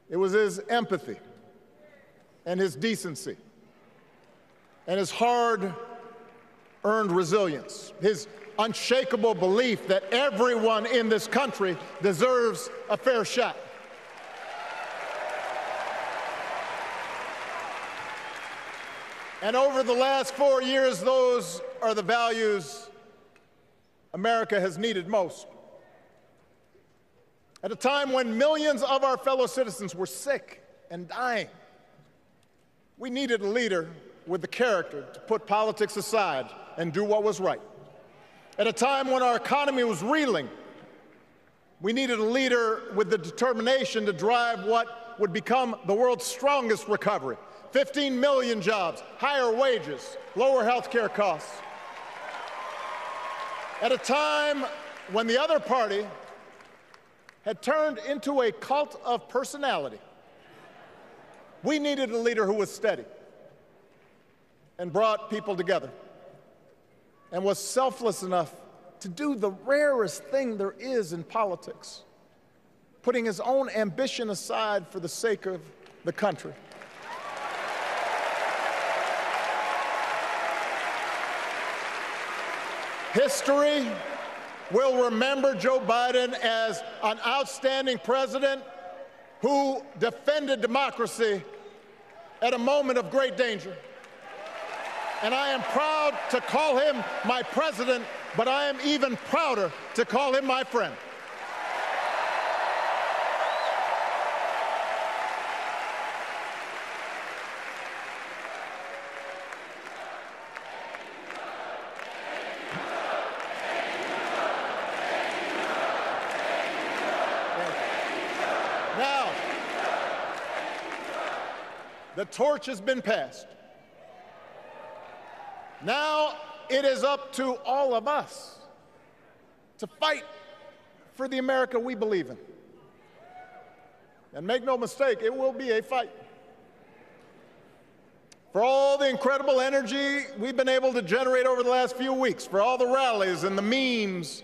It was his empathy and his decency and his hard-earned resilience, his unshakable belief that everyone in this country deserves a fair shot. And over the last 4 years, those are the values America has needed most. At a time when millions of our fellow citizens were sick and dying, we needed a leader with the character to put politics aside and do what was right. At a time when our economy was reeling, we needed a leader with the determination to drive what would become the world's strongest recovery. 15 million jobs, higher wages, lower health care costs. At a time when the other party had turned into a cult of personality, we needed a leader who was steady and brought people together and was selfless enough to do the rarest thing there is in politics, putting his own ambition aside for the sake of the country. History will remember Joe Biden as an outstanding president who defended democracy at a moment of great danger. And I am proud to call him my president, but I am even prouder to call him my friend. Now, the torch has been passed. Now it is up to all of us to fight for the America we believe in. And make no mistake, it will be a fight. For all the incredible energy we've been able to generate over the last few weeks, for all the rallies and the memes,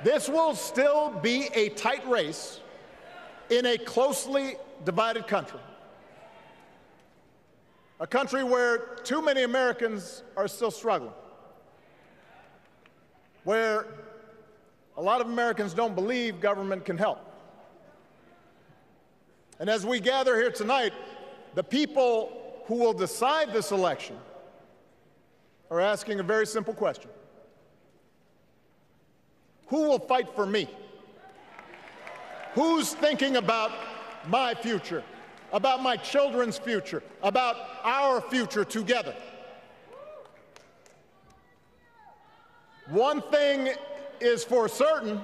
this will still be a tight race in a closely divided country. A country where too many Americans are still struggling, where a lot of Americans don't believe government can help. And as we gather here tonight, the people who will decide this election are asking a very simple question. Who will fight for me? Who's thinking about my future, about my children's future, about our future together? One thing is for certain,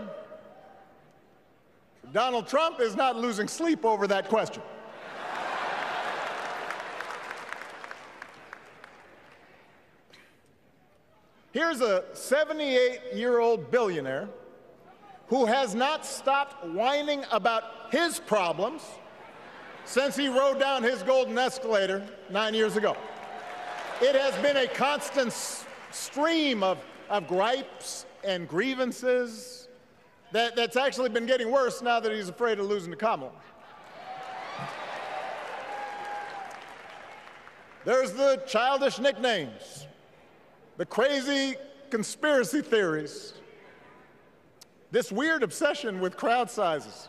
Donald Trump is not losing sleep over that question. Here's a 78-year-old billionaire who has not stopped whining about his problems since he rode down his golden escalator 9 years ago. It has been a constant stream of gripes and grievances that's actually been getting worse now that he's afraid of losing to Kamala. There's the childish nicknames, the crazy conspiracy theories, this weird obsession with crowd sizes.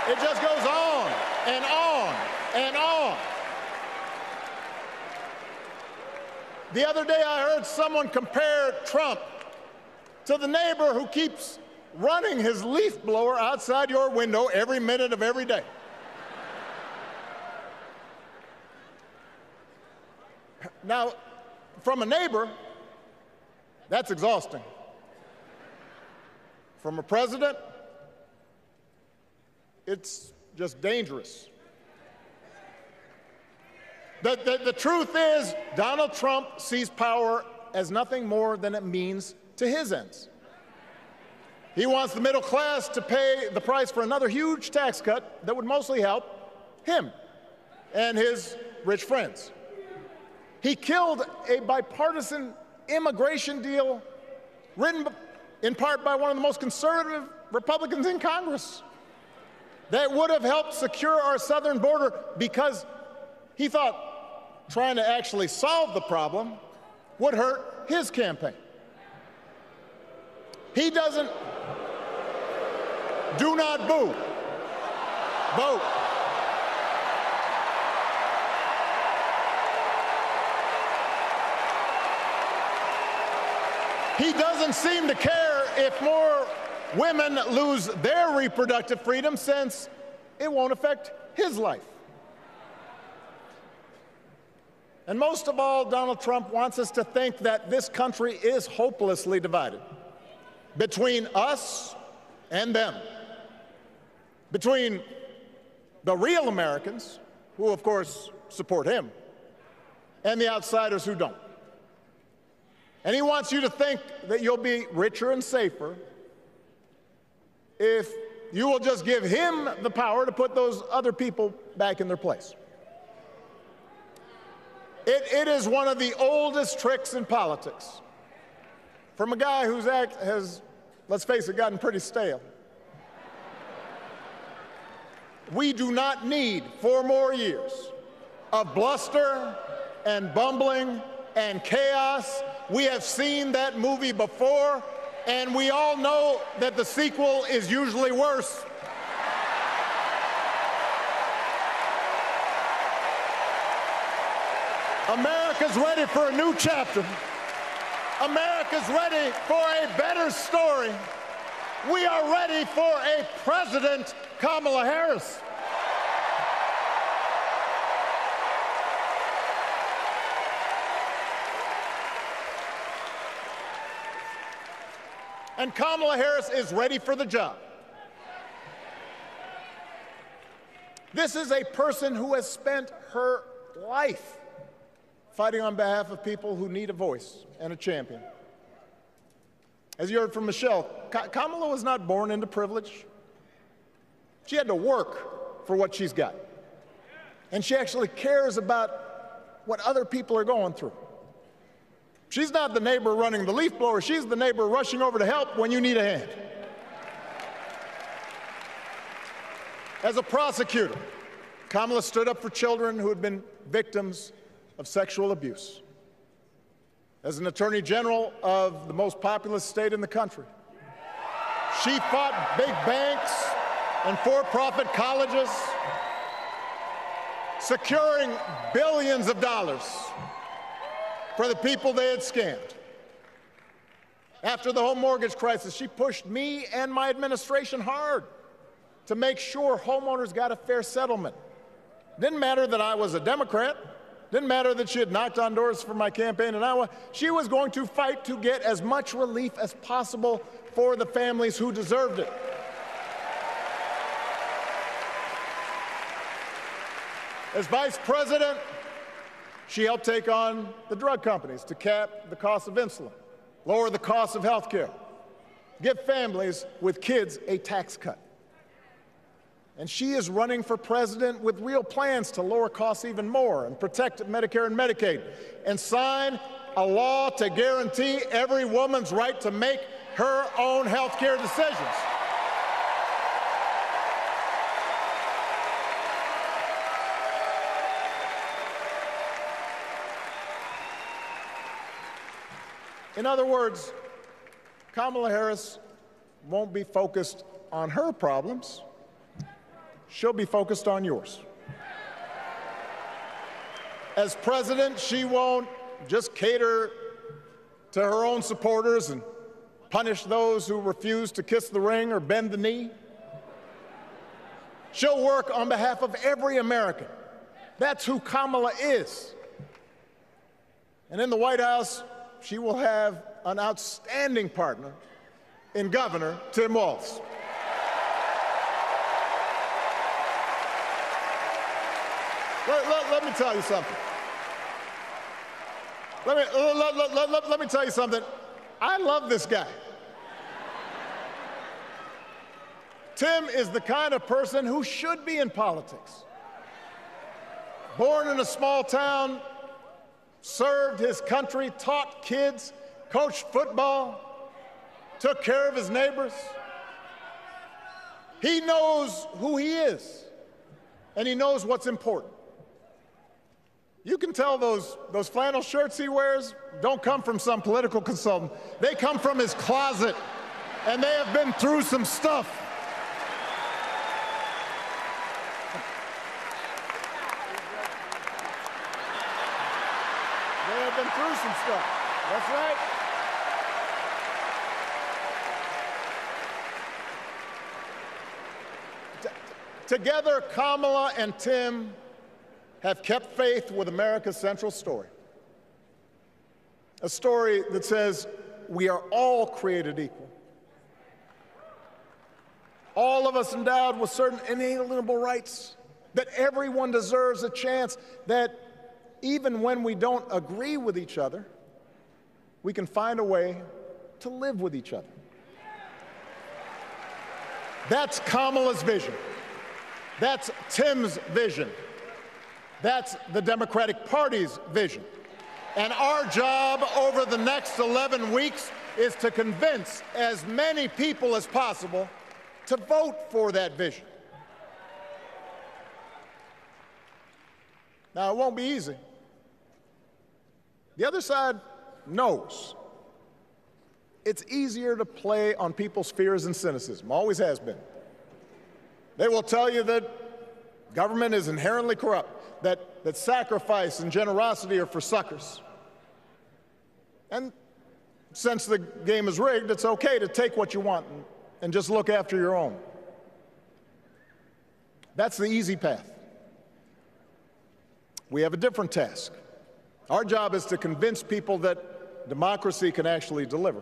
It just goes on and on and on. The other day I heard someone compare Trump to the neighbor who keeps running his leaf blower outside your window every minute of every day. Now, from a neighbor, that's exhausting. From a president, it's just dangerous. The truth is, Donald Trump sees power as nothing more than a means to his ends. He wants the middle class to pay the price for another huge tax cut that would mostly help him and his rich friends. He killed a bipartisan immigration deal written in part by one of the most conservative Republicans in Congress that would have helped secure our southern border, because he thought trying to actually solve the problem would hurt his campaign. He doesn't. Do not boo. Vote. He doesn't seem to care if more women lose their reproductive freedom, since it won't affect his life. And most of all, Donald Trump wants us to think that this country is hopelessly divided between us and them, between the real Americans, who of course support him, and the outsiders who don't. And he wants you to think that you'll be richer and safer if you will just give him the power to put those other people back in their place. It is one of the oldest tricks in politics from a guy whose act has, let's face it, gotten pretty stale. We do not need 4 more years of bluster and bumbling and chaos. We have seen that movie before, and we all know that the sequel is usually worse. America's ready for a new chapter. America's ready for a better story. We are ready for a President Kamala Harris. And Kamala Harris is ready for the job. This is a person who has spent her life fighting on behalf of people who need a voice and a champion. As you heard from Michelle, Kamala was not born into privilege. She had to work for what she's got. And she actually cares about what other people are going through. She's not the neighbor running the leaf blower. She's the neighbor rushing over to help when you need a hand. As a prosecutor, Kamala stood up for children who had been victims of sexual abuse. As an attorney general of the most populous state in the country, she fought big banks and for-profit colleges, securing billions of dollars for the people they had scammed. After the home mortgage crisis, she pushed me and my administration hard to make sure homeowners got a fair settlement. Didn't matter that I was a Democrat. Didn't matter that she had knocked on doors for my campaign in Iowa. She was going to fight to get as much relief as possible for the families who deserved it. As vice president, she helped take on the drug companies to cap the cost of insulin, lower the cost of health care, give families with kids a tax cut. And she is running for president with real plans to lower costs even more and protect Medicare and Medicaid, and sign a law to guarantee every woman's right to make her own health care decisions. In other words, Kamala Harris won't be focused on her problems. She'll be focused on yours. As president, she won't just cater to her own supporters and punish those who refuse to kiss the ring or bend the knee. She'll work on behalf of every American. That's who Kamala is. And in the White House, she will have an outstanding partner in Governor Tim Walz. Let me tell you something. Let me tell you something. I love this guy. Tim is the kind of person who should be in politics. Born in a small town, served his country, taught kids, coached football, took care of his neighbors. He knows who he is, and he knows what's important. You can tell those flannel shirts he wears don't come from some political consultant. They come from his closet, and they have been through some stuff. They have been through some stuff. That's right. Together, Kamala and Tim have kept faith with America's central story. A story that says we are all created equal. All of us endowed with certain inalienable rights, that everyone deserves a chance, that even when we don't agree with each other, we can find a way to live with each other. That's Kamala's vision. That's Tim's vision. That's the Democratic Party's vision. And our job over the next 11 weeks is to convince as many people as possible to vote for that vision. Now, it won't be easy. The other side knows it's easier to play on people's fears and cynicism, always has been. They will tell you that government is inherently corrupt, that sacrifice and generosity are for suckers. And since the game is rigged, it's okay to take what you want and just look after your own. That's the easy path. We have a different task. Our job is to convince people that democracy can actually deliver.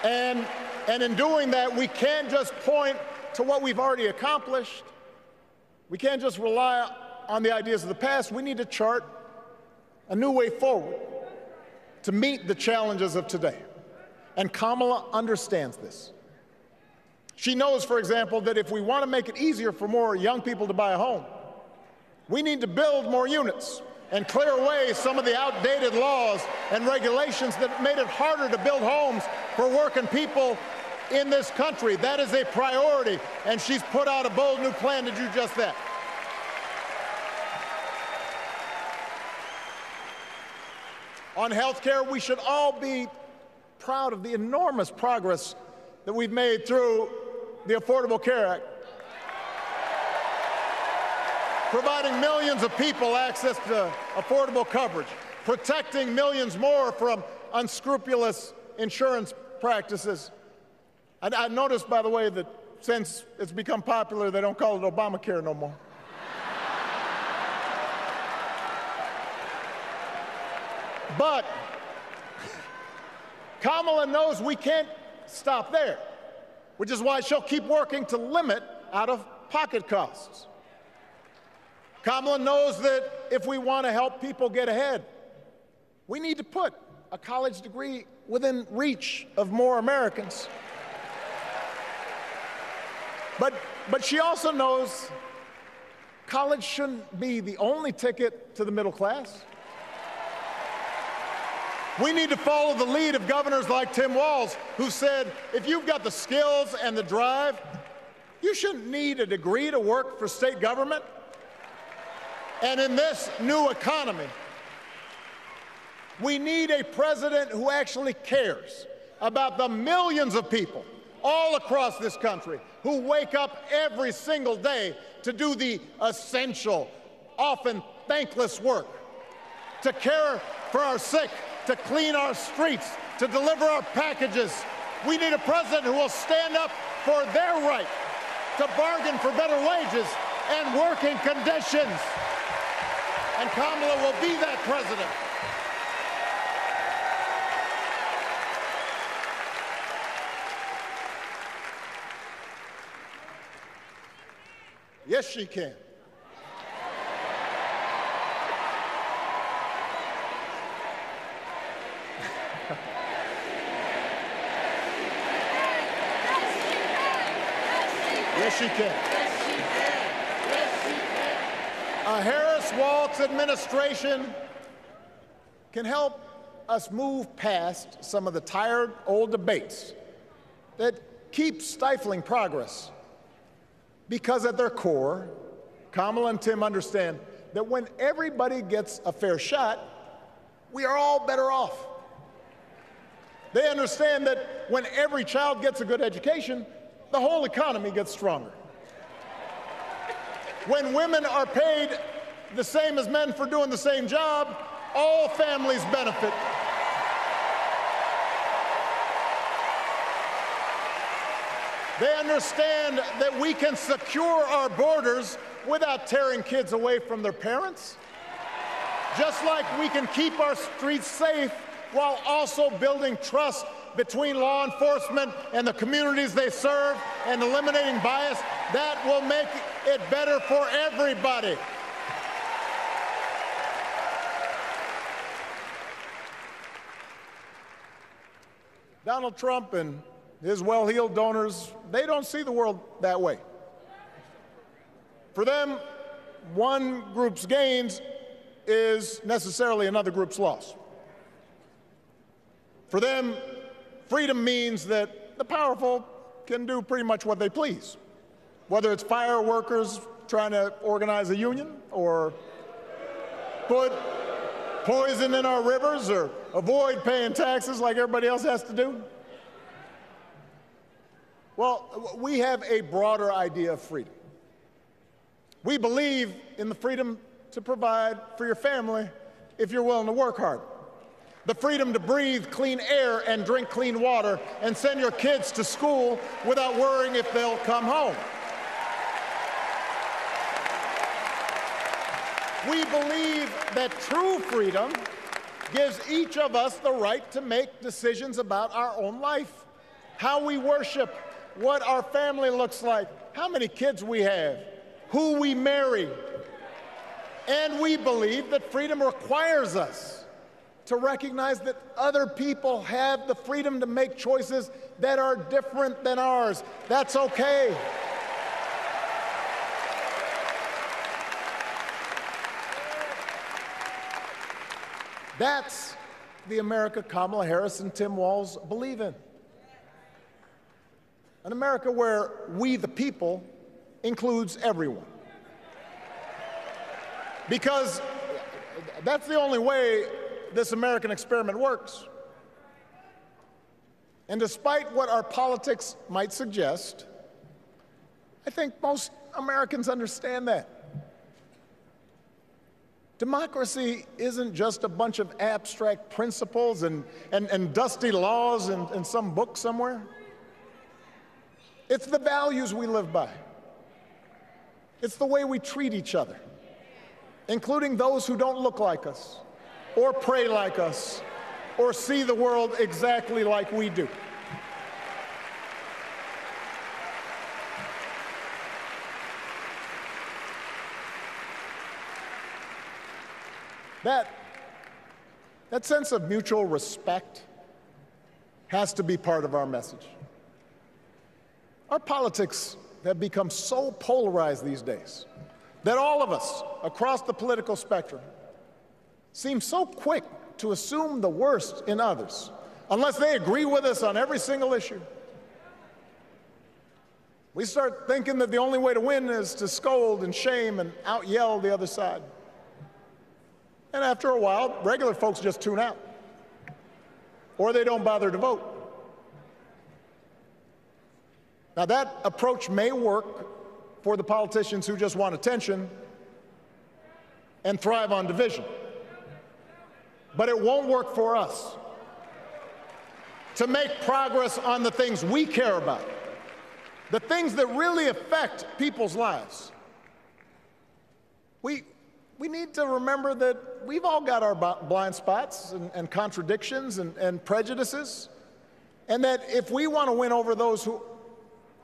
And in doing that, we can't just point to what we've already accomplished. We can't just rely on the ideas of the past. We need to chart a new way forward to meet the challenges of today. And Kamala understands this. She knows, for example, that if we want to make it easier for more young people to buy a home, we need to build more units and clear away some of the outdated laws and regulations that made it harder to build homes for working people in this country. That is a priority, and she's put out a bold new plan to do just that. On health care, we should all be proud of the enormous progress that we've made through the Affordable Care Act, providing millions of people access to affordable coverage, protecting millions more from unscrupulous insurance practices. I noticed, by the way, that since it's become popular, they don't call it Obamacare no more. But Kamala knows we can't stop there, which is why she'll keep working to limit out-of-pocket costs. Kamala knows that if we want to help people get ahead, we need to put a college degree within reach of more Americans. But she also knows college shouldn't be the only ticket to the middle class. We need to follow the lead of governors like Tim Walz, who said, if you've got the skills and the drive, you shouldn't need a degree to work for state government. And in this new economy, we need a president who actually cares about the millions of people all across this country who wake up every single day to do the essential, often thankless work, to care for our sick, to clean our streets, to deliver our packages. We need a president who will stand up for their right to bargain for better wages and working conditions. And Kamala will be that president. Yes, she can. Yes, she can. A Harris-Walz administration can help us move past some of the tired old debates that keep stifling progress, because at their core, Kamala and Tim understand that when everybody gets a fair shot, we are all better off. They understand that when every child gets a good education, the whole economy gets stronger. When women are paid the same as men for doing the same job, all families benefit. They understand that we can secure our borders without tearing kids away from their parents, just like we can keep our streets safe while also building trust between law enforcement and the communities they serve and eliminating bias. That will make it better for everybody. Donald Trump and his well-heeled donors, they don't see the world that way. For them, one group's gains is necessarily another group's loss. For them, freedom means that the powerful can do pretty much what they please, whether it's fire workers trying to organize a union, or put poison in our rivers, or avoid paying taxes like everybody else has to do. Well, we have a broader idea of freedom. We believe in the freedom to provide for your family if you're willing to work hard. The freedom to breathe clean air and drink clean water and send your kids to school without worrying if they'll come home. We believe that true freedom gives each of us the right to make decisions about our own life, how we worship, what our family looks like, how many kids we have, who we marry. And we believe that freedom requires us to recognize that other people have the freedom to make choices that are different than ours. That's okay. That's the America Kamala Harris and Tim Walz believe in. An America where we, the people, includes everyone. Because that's the only way this American experiment works. And despite what our politics might suggest, I think most Americans understand that. Democracy isn't just a bunch of abstract principles and dusty laws in some book somewhere. It's the values we live by. It's the way we treat each other, including those who don't look like us, or pray like us, or see the world exactly like we do. That sense of mutual respect has to be part of our message. Our politics have become so polarized these days that all of us across the political spectrum seem so quick to assume the worst in others, unless they agree with us on every single issue. We start thinking that the only way to win is to scold and shame and out-yell the other side. And after a while, regular folks just tune out, or they don't bother to vote. Now, that approach may work for the politicians who just want attention and thrive on division, but it won't work for us. To make progress on the things we care about, the things that really affect people's lives, we need to remember that we've all got our blind spots and contradictions and prejudices, and that if we want to win over those who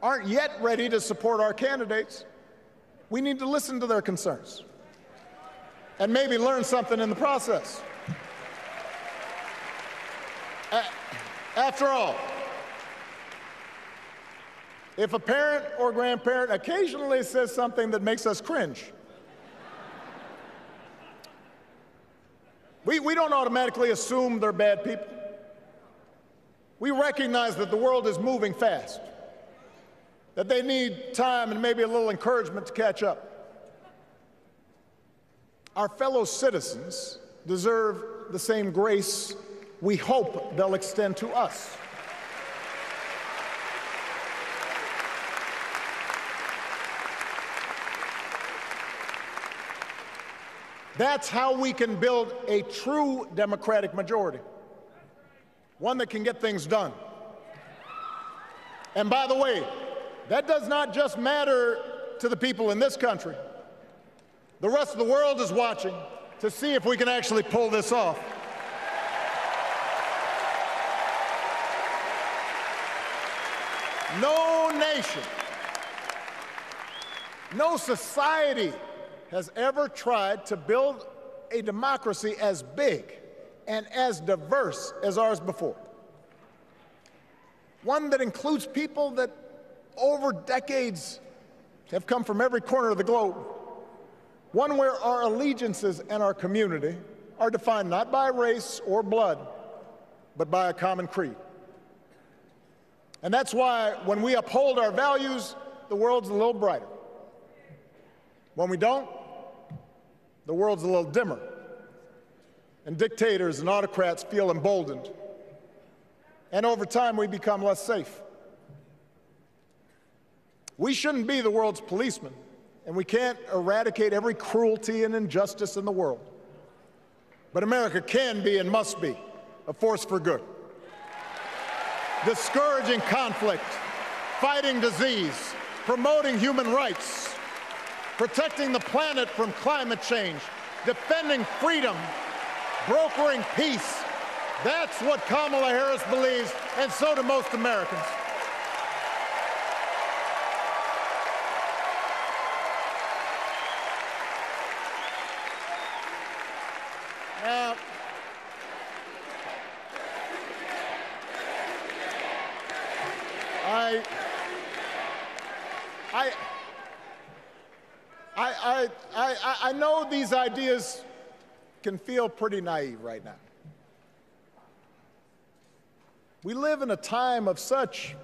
aren't yet ready to support our candidates, we need to listen to their concerns and maybe learn something in the process. After all, if a parent or grandparent occasionally says something that makes us cringe, we don't automatically assume they're bad people. We recognize that the world is moving fast, that they need time and maybe a little encouragement to catch up. Our fellow citizens deserve the same grace we hope they'll extend to us. That's how we can build a true democratic majority, one that can get things done. And by the way, that does not just matter to the people in this country. The rest of the world is watching to see if we can actually pull this off. No nation, no society has ever tried to build a democracy as big and as diverse as ours before. One that includes people that over decades have come from every corner of the globe. One where our allegiances and our community are defined not by race or blood, but by a common creed. And that's why when we uphold our values, the world's a little brighter. When we don't, the world's a little dimmer. And dictators and autocrats feel emboldened. And over time, we become less safe. We shouldn't be the world's policemen, and we can't eradicate every cruelty and injustice in the world. But America can be and must be a force for good, discouraging conflict, fighting disease, promoting human rights, protecting the planet from climate change, defending freedom, brokering peace. That's what Kamala Harris believes, and so do most Americans. Now, I know these ideas can feel pretty naive right now. We live in a time of such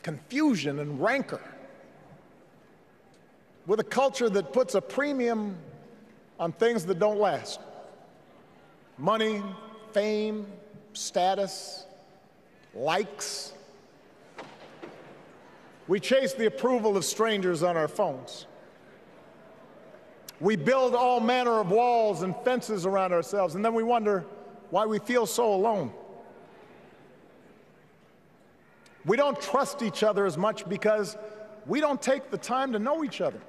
confusion and rancor, with a culture that puts a premium on things that don't last. Money, fame, status, likes. We chase the approval of strangers on our phones. We build all manner of walls and fences around ourselves, and then we wonder why we feel so alone. We don't trust each other as much because we don't take the time to know each other.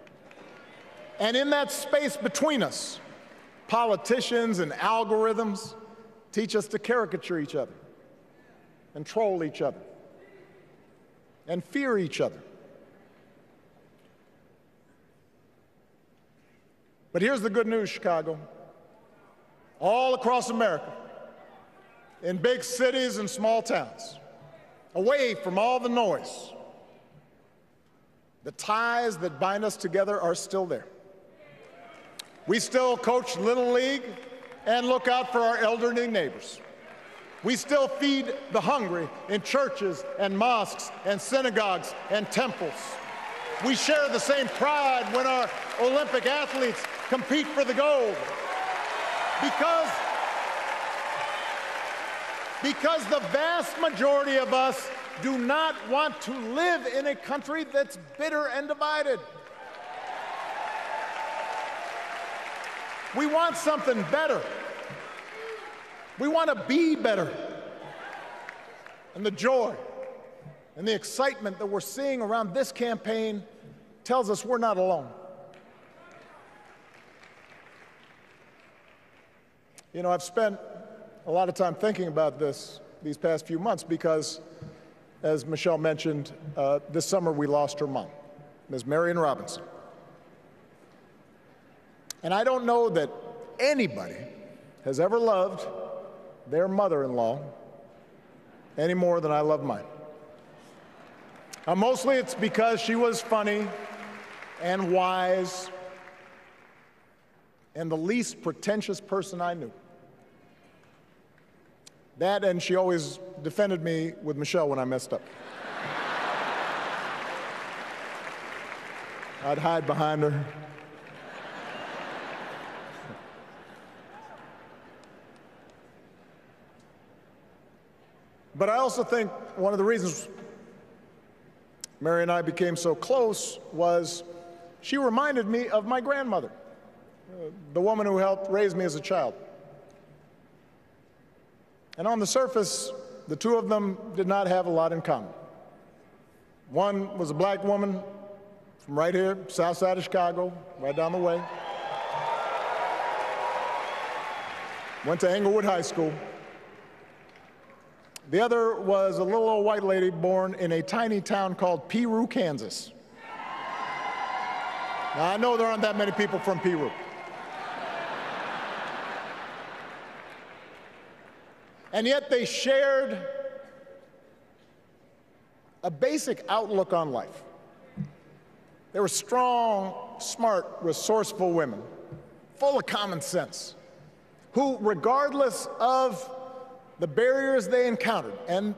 And in that space between us, politicians and algorithms teach us to caricature each other, and troll each other, and fear each other. But here's the good news, Chicago. All across America, in big cities and small towns, away from all the noise, the ties that bind us together are still there. We still coach Little League and look out for our elderly neighbors. We still feed the hungry in churches and mosques and synagogues and temples. We share the same pride when our Olympic athletes compete for the gold. Because the vast majority of us do not want to live in a country that's bitter and divided. We want something better. We want to be better. And the joy and the excitement that we're seeing around this campaign tells us we're not alone. You know, I've spent a lot of time thinking about these past few months because, as Michelle mentioned, this summer we lost her mom, Ms. Marion Robinson. And I don't know that anybody has ever loved their mother-in-law any more than I love mine. Mostly it's because she was funny and wise and the least pretentious person I knew. That, and she always defended me with Michelle when I messed up. I'd hide behind her. But I also think one of the reasons Mary and I became so close was she reminded me of my grandmother, the woman who helped raise me as a child. And on the surface, the two of them did not have a lot in common. One was a black woman from right here, south side of Chicago, right down the way. Went to Englewood High School. The other was a little old white lady born in a tiny town called Peru, Kansas. Now, I know there aren't that many people from Peru. And yet they shared a basic outlook on life. They were strong, smart, resourceful women, full of common sense, who, regardless of the barriers they encountered, and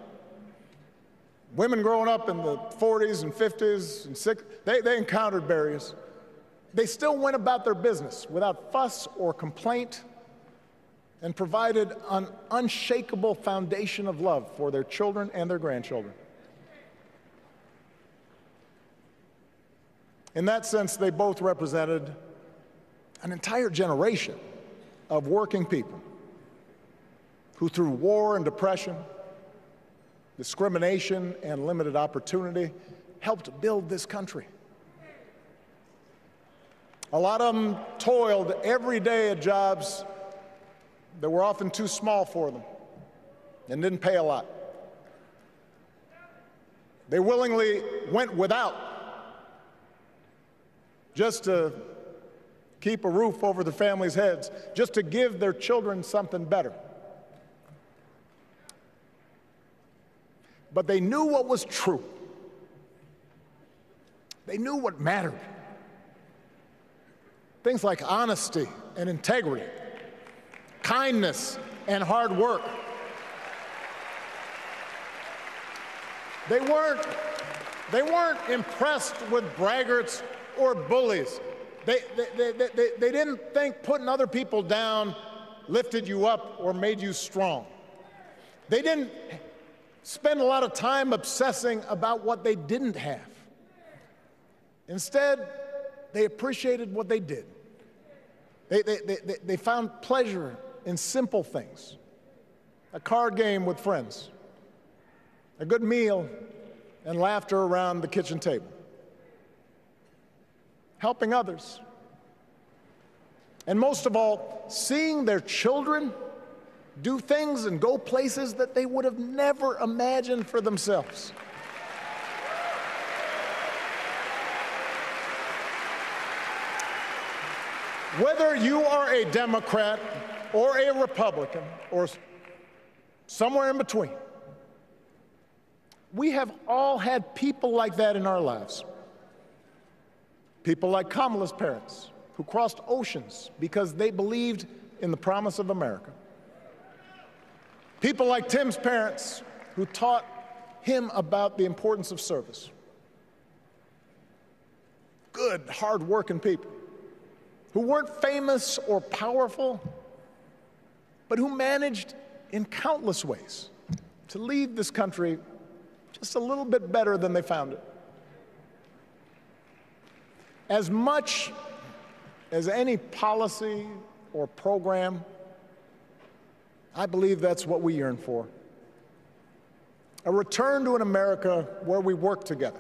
women growing up in the 40s and 50s and 60s, they encountered barriers. They still went about their business without fuss or complaint and provided an unshakable foundation of love for their children and their grandchildren. In that sense, they both represented an entire generation of working people who, through war and depression, discrimination and limited opportunity, helped build this country. A lot of them toiled every day at jobs that were often too small for them and didn't pay a lot. They willingly went without just to keep a roof over their families' heads, just to give their children something better. But they knew what was true. They knew what mattered. Things like honesty and integrity, kindness and hard work. They weren't impressed with braggarts or bullies. They didn't think putting other people down lifted you up or made you strong. They didn't spend a lot of time obsessing about what they didn't have. Instead, they appreciated what they did. They found pleasure in simple things: a card game with friends, a good meal, and laughter around the kitchen table, helping others, and most of all, seeing their children do things and go places that they would have never imagined for themselves. Whether you are a Democrat or a Republican or somewhere in between, we have all had people like that in our lives. People like Kamala's parents, who crossed oceans because they believed in the promise of America. People like Tim's parents, who taught him about the importance of service. Good, hard-working people who weren't famous or powerful, but who managed in countless ways to leave this country just a little bit better than they found it. As much as any policy or program, I believe that's what we yearn for. A return to an America where we work together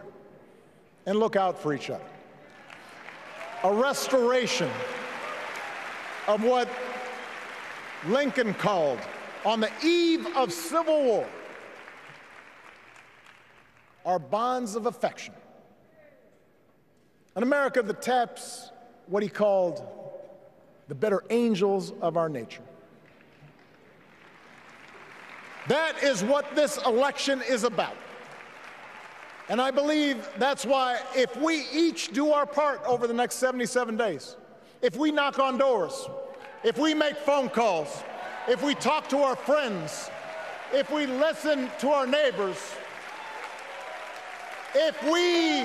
and look out for each other. A restoration of what Lincoln called, on the eve of Civil War, our bonds of affection. An America that taps what he called the better angels of our nature. That is what this election is about. And I believe that's why if we each do our part over the next 77 days, if we knock on doors, if we make phone calls, if we talk to our friends, if we listen to our neighbors, if we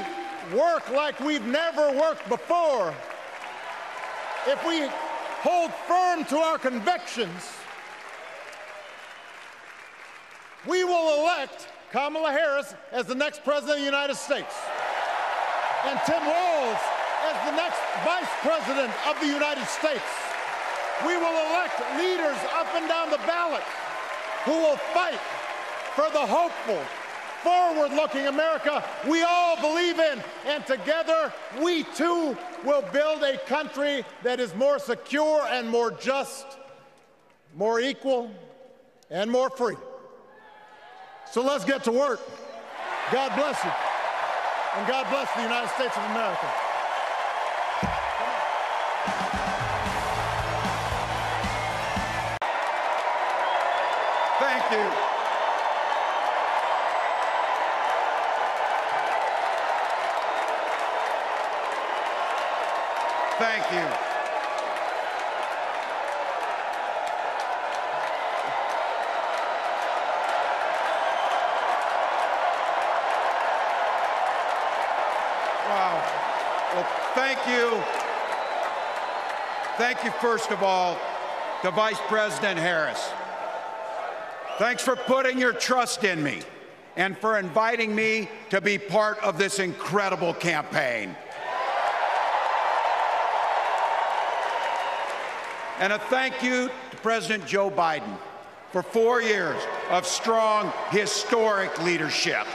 work like we've never worked before, if we hold firm to our convictions, we will elect Kamala Harris as the next President of the United States and Tim Walz as the next Vice President of the United States. We will elect leaders up and down the ballot who will fight for the hopeful, forward-looking America we all believe in. And together, we too will build a country that is more secure and more just, more equal, and more free. So let's get to work. God bless you. And God bless the United States of America. Thank you. Thank you. Wow. Well, thank you. Thank you, first of all, to Vice President Harris. Thanks for putting your trust in me and for inviting me to be part of this incredible campaign. And a thank you to President Joe Biden for 4 years of strong, historic leadership.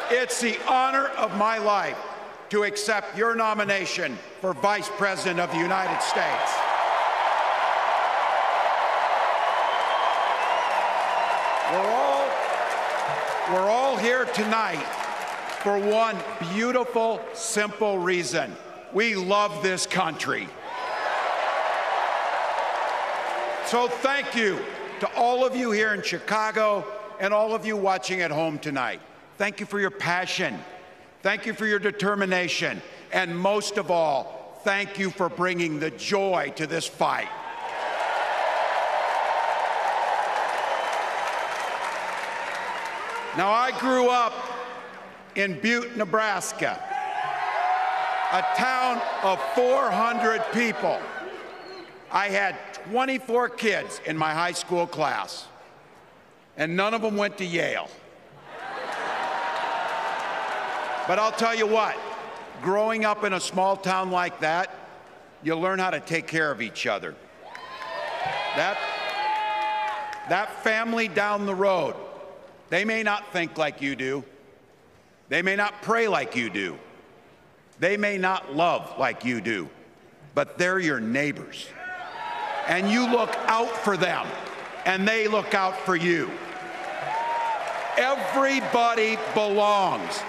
It's the honor of my life to accept your nomination for Vice President of the United States. We're all here tonight for one beautiful, simple reason. We love this country. So thank you to all of you here in Chicago and all of you watching at home tonight. Thank you for your passion. Thank you for your determination. And most of all, thank you for bringing the joy to this fight. Now, I grew up in Butte, Nebraska, a town of 400 people. I had 24 kids in my high school class, and none of them went to Yale. But I'll tell you what, growing up in a small town like that, you learn how to take care of each other. That family down the road, they may not think like you do. They may not pray like you do. They may not love like you do, but they're your neighbors. And you look out for them, and they look out for you. Everybody belongs,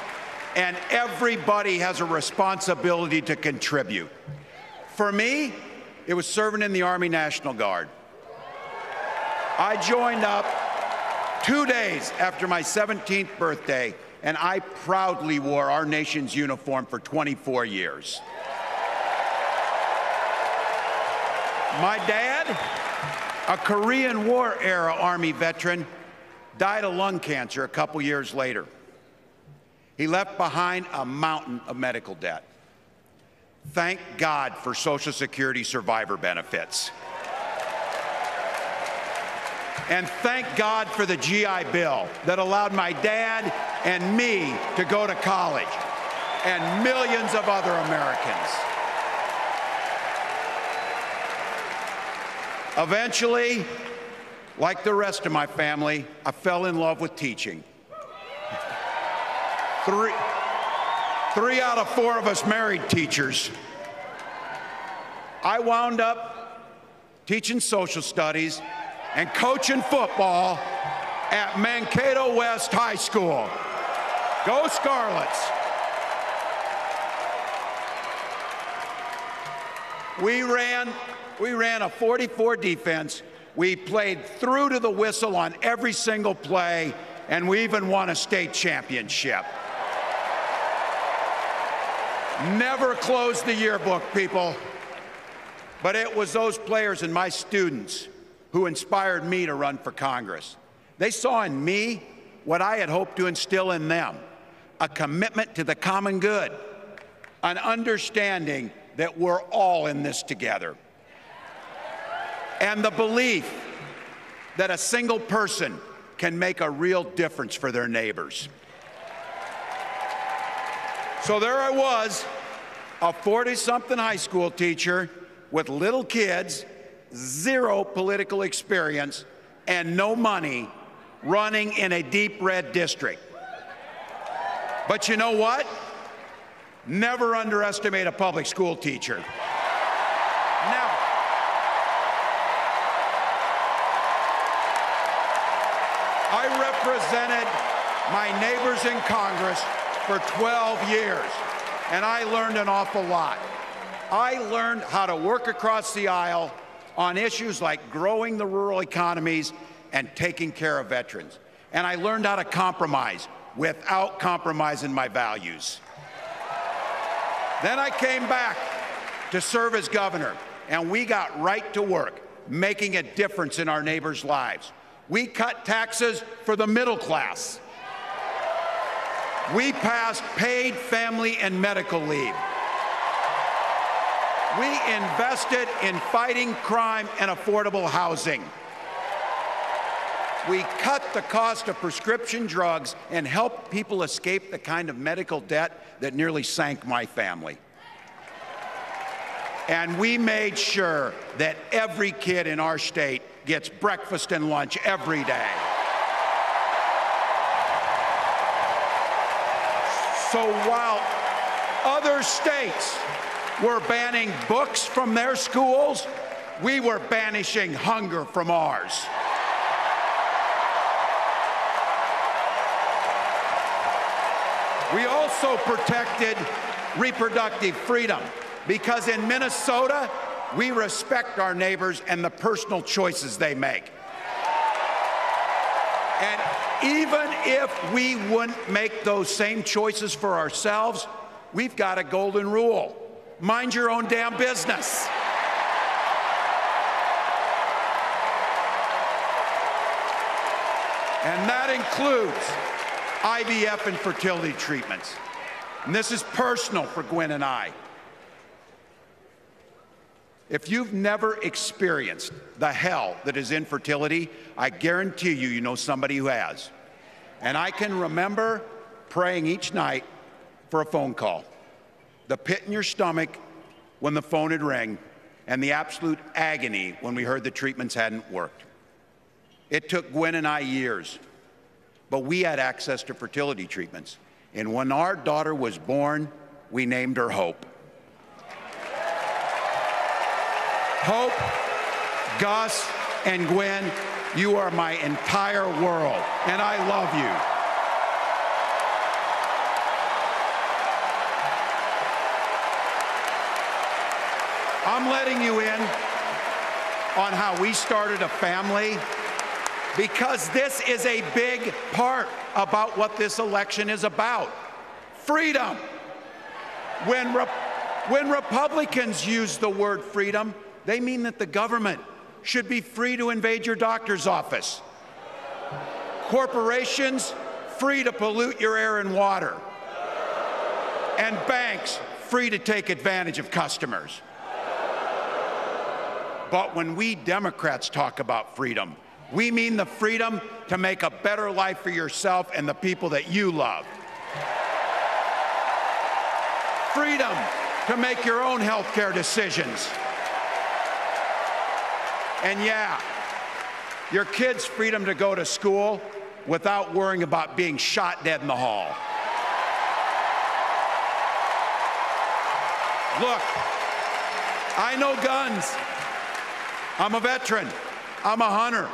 and everybody has a responsibility to contribute. For me, it was serving in the Army National Guard. I joined up 2 days after my 17th birthday, and I proudly wore our nation's uniform for 24 years. My dad, a Korean War era Army veteran, died of lung cancer a couple years later. He left behind a mountain of medical debt. Thank God for Social Security survivor benefits. And thank God for the GI Bill that allowed my dad and me to go to college, and millions of other Americans. Eventually, like the rest of my family, I fell in love with teaching. Three out of 4 of us married teachers. I wound up teaching social studies and coaching football at Mankato West High School. Go Scarlets! We ran a 44 defense We played through to the whistle on every single play, and we even won a state championship. Never closed the yearbook, people. But it was those players and my students who inspired me to run for Congress. They saw in me what I had hoped to instill in them, a commitment to the common good, an understanding that we're all in this together, and the belief that a single person can make a real difference for their neighbors. So there I was, a 40-something high school teacher with little kids, zero political experience, and no money, running in a deep red district. But you know what? Never underestimate a public school teacher. Never. I represented my neighbors in Congress for 12 years, and I learned an awful lot. I learned how to work across the aisle on issues like growing the rural economies and taking care of veterans. And I learned how to compromise without compromising my values. Then I came back to serve as governor, and we got right to work, making a difference in our neighbors' lives. We cut taxes for the middle class. We passed paid family and medical leave. We invested in fighting crime and affordable housing. We cut the cost of prescription drugs and helped people escape the kind of medical debt that nearly sank my family. And we made sure that every kid in our state gets breakfast and lunch every day. So while other states were banning books from their schools, we were banishing hunger from ours. We also protected reproductive freedom because in Minnesota, we respect our neighbors and the personal choices they make. And even if we wouldn't make those same choices for ourselves, we've got a golden rule. Mind your own damn business. And that includes IVF and fertility treatments. And this is personal for Gwen and I. If you've never experienced the hell that is infertility, I guarantee you, you know somebody who has. And I can remember praying each night for a phone call. The pit in your stomach when the phone had rang, and the absolute agony when we heard the treatments hadn't worked. It took Gwen and I years, but we had access to fertility treatments. And when our daughter was born, we named her Hope. Hope, Gus, and Gwen, you are my entire world, and I love you. I'm letting you in on how we started a family because this is a big part about what this election is about. Freedom. When Republicans use the word freedom, they mean that the government should be free to invade your doctor's office. Corporations free to pollute your air and water. And banks free to take advantage of customers. But when we Democrats talk about freedom, we mean the freedom to make a better life for yourself and the people that you love. Freedom to make your own health care decisions. And yeah, your kids' freedom to go to school without worrying about being shot dead in the hall. Look, I know guns. I'm a veteran. I'm a hunter.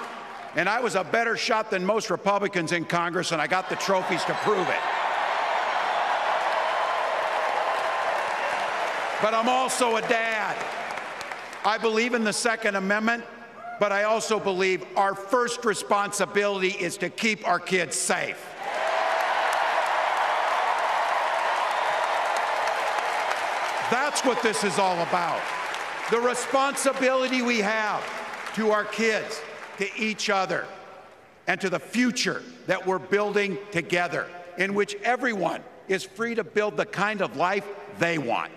And I was a better shot than most Republicans in Congress, and I got the trophies to prove it. But I'm also a dad. I believe in the Second Amendment, But I also believe our first responsibility is to keep our kids safe. That's what this is all about. The responsibility we have to our kids, to each other, and to the future that we're building together, in which everyone is free to build the kind of life they want.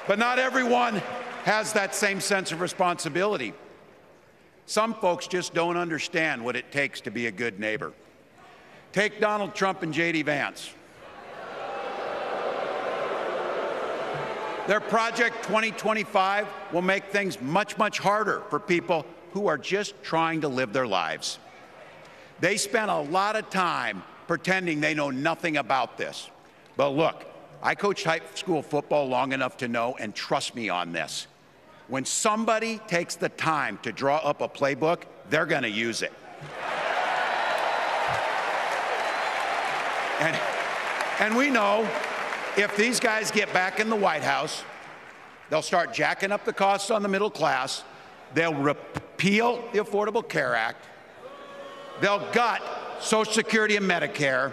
But not everyone has that same sense of responsibility. Some folks just don't understand what it takes to be a good neighbor. Take Donald Trump and J.D. Vance. Their Project 2025 will make things much, much harder for people who are just trying to live their lives. They spent a lot of time pretending they know nothing about this. But look, I coached high school football long enough to know, and trust me on this, when somebody takes the time to draw up a playbook, they're going to use it. And we know if these guys get back in the White House, they'll start jacking up the costs on the middle class, they'll repeal the Affordable Care Act, they'll gut Social Security and Medicare,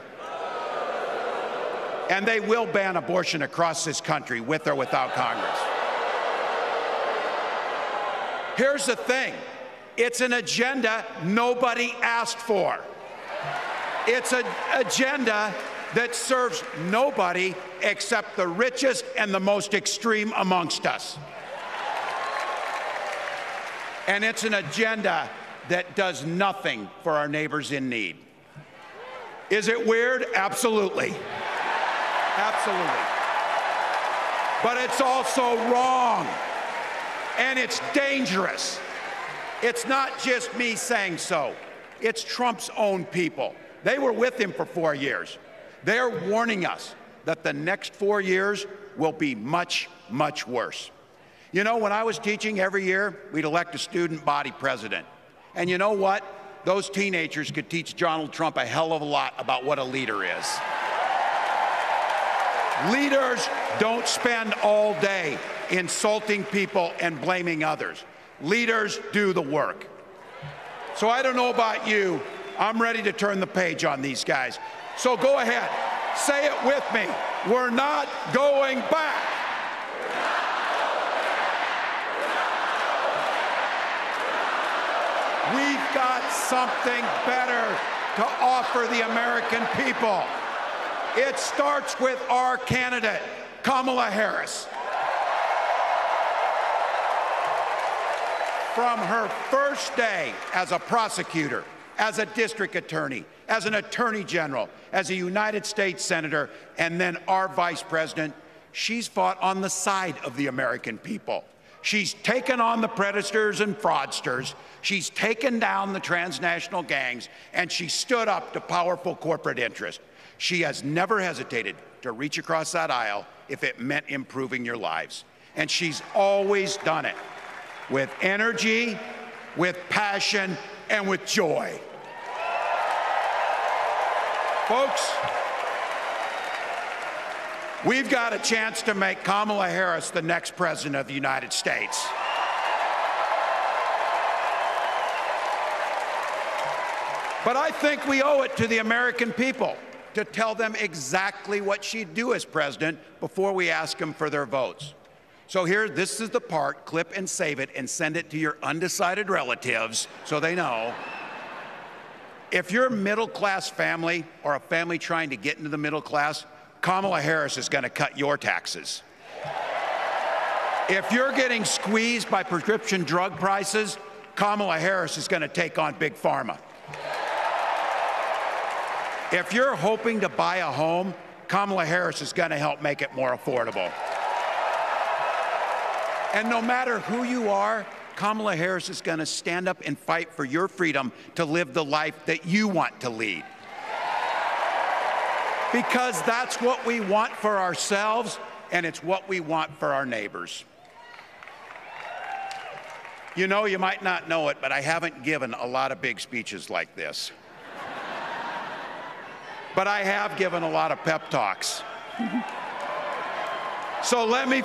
and they will ban abortion across this country, with or without Congress. Here's the thing. It's an agenda nobody asked for. It's an agenda that serves nobody except the richest and the most extreme amongst us. And it's an agenda that does nothing for our neighbors in need. Is it weird? Absolutely. Absolutely. But it's also wrong, and it's dangerous. It's not just me saying so. It's Trump's own people. They were with him for 4 years. They're warning us that the next 4 years will be much, much worse. You know, when I was teaching every year, we'd elect a student body president. And you know what? Those teenagers could teach Donald Trump a hell of a lot about what a leader is. Leaders don't spend all day insulting people and blaming others. Leaders do the work. So I don't know about you, I'm ready to turn the page on these guys. So go ahead, say it with me. We're not going back. We've got something better to offer the American people. It starts with our candidate, Kamala Harris. From her first day as a prosecutor, as a district attorney, as an attorney general, as a United States senator, and then our vice president, she's fought on the side of the American people. She's taken on the predators and fraudsters. She's taken down the transnational gangs, and she stood up to powerful corporate interests. She has never hesitated to reach across that aisle if it meant improving your lives. And she's always done it with energy, with passion, and with joy. Folks, we've got a chance to make Kamala Harris the next president of the United States. But I think we owe it to the American people to tell them exactly what she'd do as president before we ask them for their votes. So here, this is the part, clip and save it and send it to your undecided relatives so they know. If you're a middle-class family or a family trying to get into the middle class, Kamala Harris is going to cut your taxes. If you're getting squeezed by prescription drug prices, Kamala Harris is going to take on Big Pharma. If you're hoping to buy a home, Kamala Harris is going to help make it more affordable. And no matter who you are, Kamala Harris is going to stand up and fight for your freedom to live the life that you want to lead. Because that's what we want for ourselves, and it's what we want for our neighbors. You know, you might not know it, but I haven't given a lot of big speeches like this. But I have given a lot of pep talks. So let me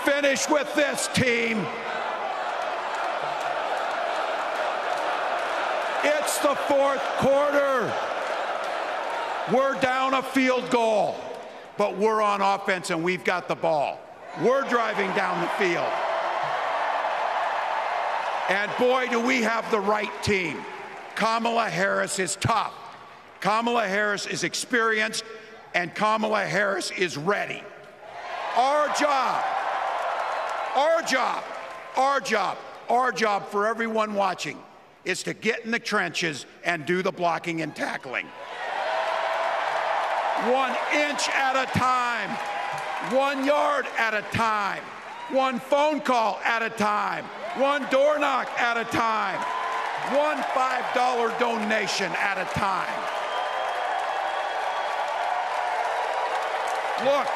finish with this, team. It's the fourth quarter. We're down a field goal, but we're on offense and we've got the ball. We're driving down the field. And boy, do we have the right team. Kamala Harris is tough. Kamala Harris is experienced, and Kamala Harris is ready. Our job for everyone watching is to get in the trenches and do the blocking and tackling. 1 inch at a time, 1 yard at a time, 1 phone call at a time, 1 door knock at a time, 1 $5 donation at a time. Look,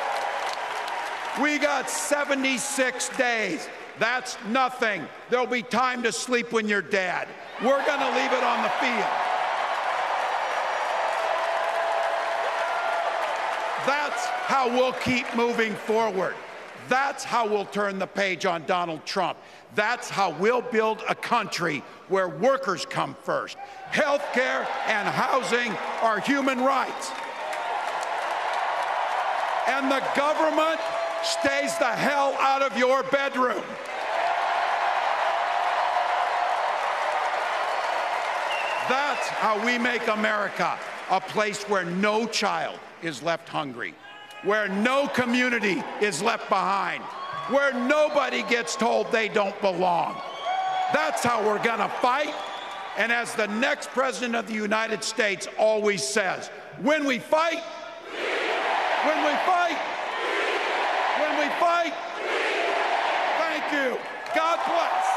we got 76 days. That's nothing. There'll be time to sleep when you're dead. We're going to leave it on the field. That's how we'll keep moving forward. That's how we'll turn the page on Donald Trump. That's how we'll build a country where workers come first. Health care and housing are human rights. And the government stays the hell out of your bedroom. That's how we make America a place where no child is left hungry, where no community is left behind, where nobody gets told they don't belong. That's how we're gonna fight. And as the next president of the United States always says, when we fight, when we fight, when we fight, thank you. God bless.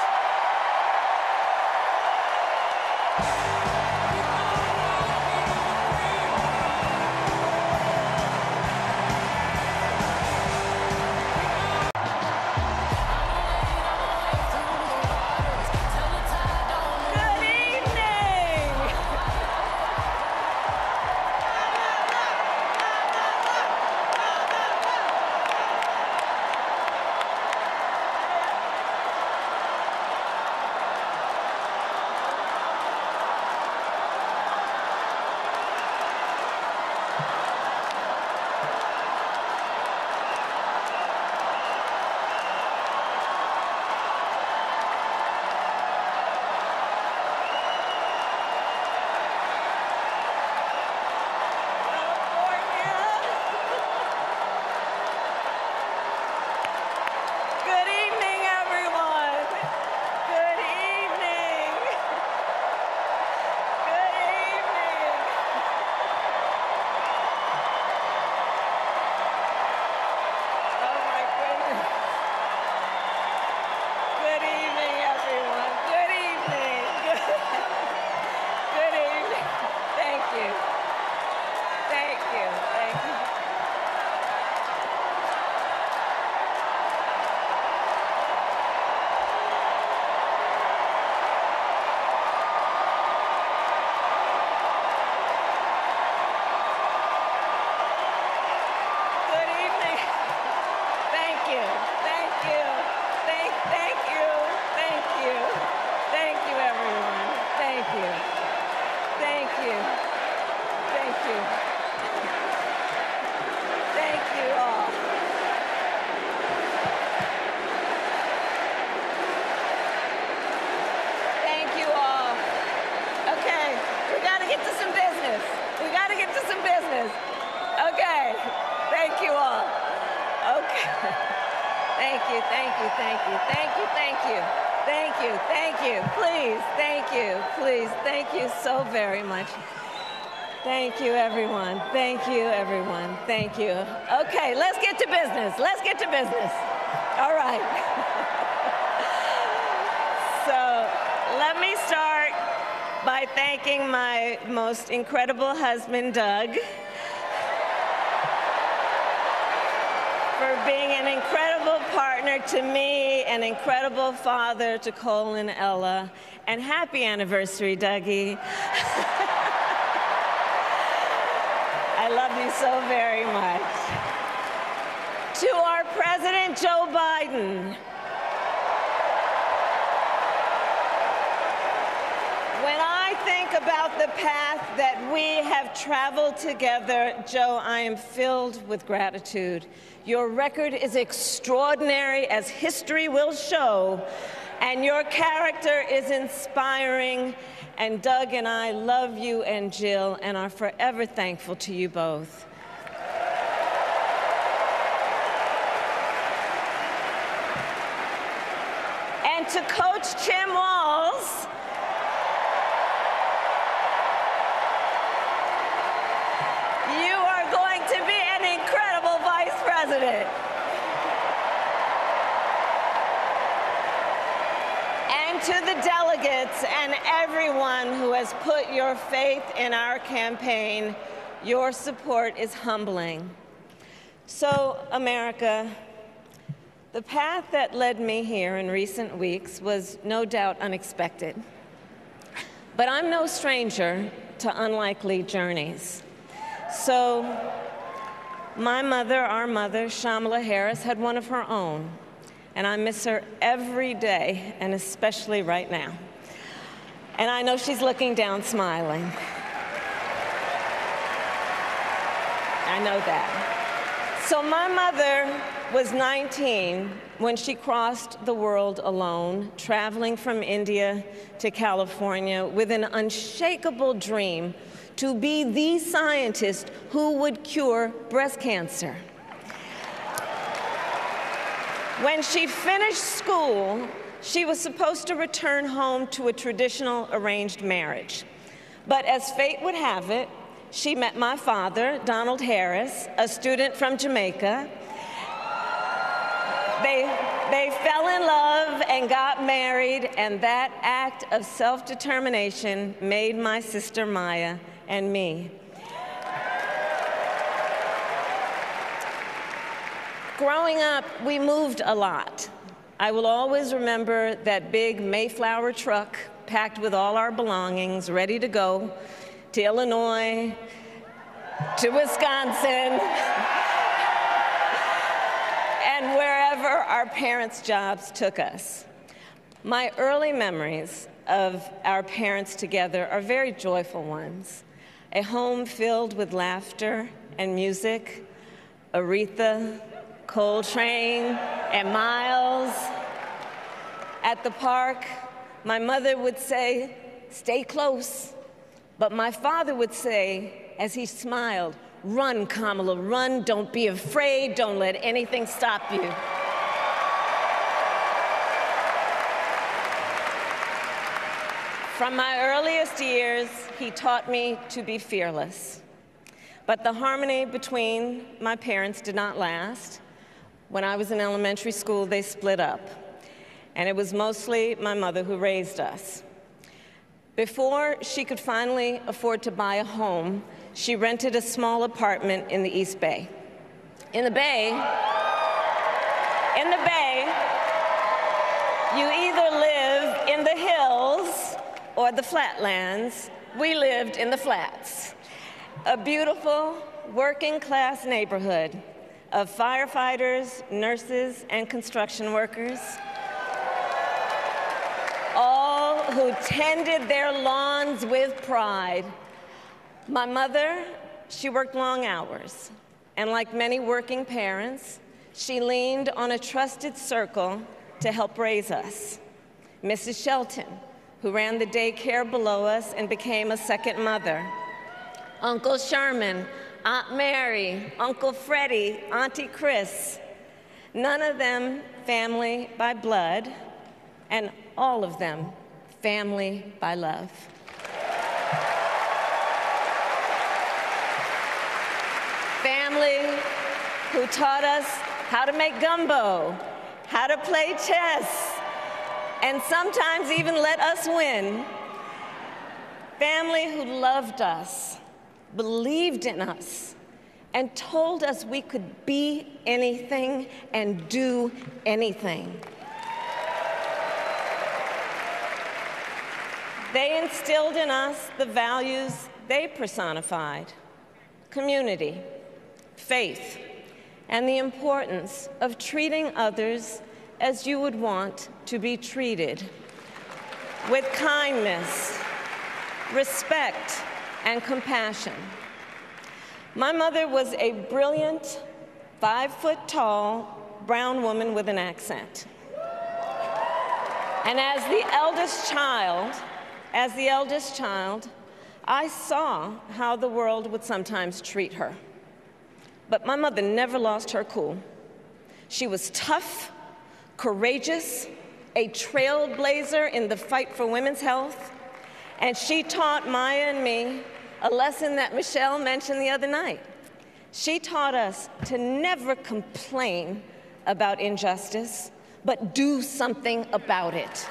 Thank you, everyone. Thank you, everyone. Thank you. Okay, let's get to business. Let's get to business. All right. So let me start by thanking my most incredible husband, Doug, for being an incredible partner to me, an incredible father to Cole and Ella, and happy anniversary, Dougie. I love you so very much. To our President Joe Biden, when I think about the path that we have traveled together, Joe, I am filled with gratitude. Your record is extraordinary, as history will show, and your character is inspiring. And Doug and I love you and Jill and are forever thankful to you both. And to Coach Tim Walz, you are going to be an incredible vice president. And to the delegates and everyone who has put your faith in our campaign, your support is humbling. So, America, the path that led me here in recent weeks was no doubt unexpected. But I'm no stranger to unlikely journeys. So, my mother, our mother, Kamala Harris, had one of her own. And I miss her every day, and especially right now. And I know she's looking down, smiling. I know that. So my mother was 19 when she crossed the world alone, traveling from India to California with an unshakable dream to be the scientist who would cure breast cancer. When she finished school, she was supposed to return home to a traditional arranged marriage. But as fate would have it, she met my father, Donald Harris, a student from Jamaica. They fell in love and got married, and that act of self-determination made my sister Maya and me. Growing up, we moved a lot. I will always remember that big Mayflower truck packed with all our belongings, ready to go to Illinois, to Wisconsin, and wherever our parents' jobs took us. My early memories of our parents together are very joyful ones. A home filled with laughter and music, Aretha, Coltrane, and Miles. At the park, my mother would say, "Stay close." But my father would say, as he smiled, "Run, Kamala, run. Don't be afraid. Don't let anything stop you." From my earliest years, he taught me to be fearless. But the harmony between my parents did not last. When I was in elementary school, they split up. And it was mostly my mother who raised us. Before she could finally afford to buy a home, she rented a small apartment in the East Bay. In the Bay, you either live in the hills or the flatlands. We lived in the flats. A beautiful working-class neighborhood of firefighters, nurses, and construction workers, all who tended their lawns with pride. My mother, she worked long hours, and like many working parents, she leaned on a trusted circle to help raise us. Mrs. Shelton, who ran the daycare below us and became a second mother. Uncle Sherman, Aunt Mary, Uncle Freddie, Auntie Chris. None of them family by blood, and all of them family by love. Family who taught us how to make gumbo, how to play chess, and sometimes even let us win. Family who loved us, believed in us, and told us we could be anything and do anything. They instilled in us the values they personified: community, faith, and the importance of treating others as you would want to be treated, with kindness, respect, and compassion. My mother was a brilliant, 5-foot-tall, brown woman with an accent. And as the eldest child, I saw how the world would sometimes treat her. But my mother never lost her cool. She was tough, courageous, a trailblazer in the fight for women's health, and she taught Maya and me a lesson that Michelle mentioned the other night. She taught us to never complain about injustice, but do something about it.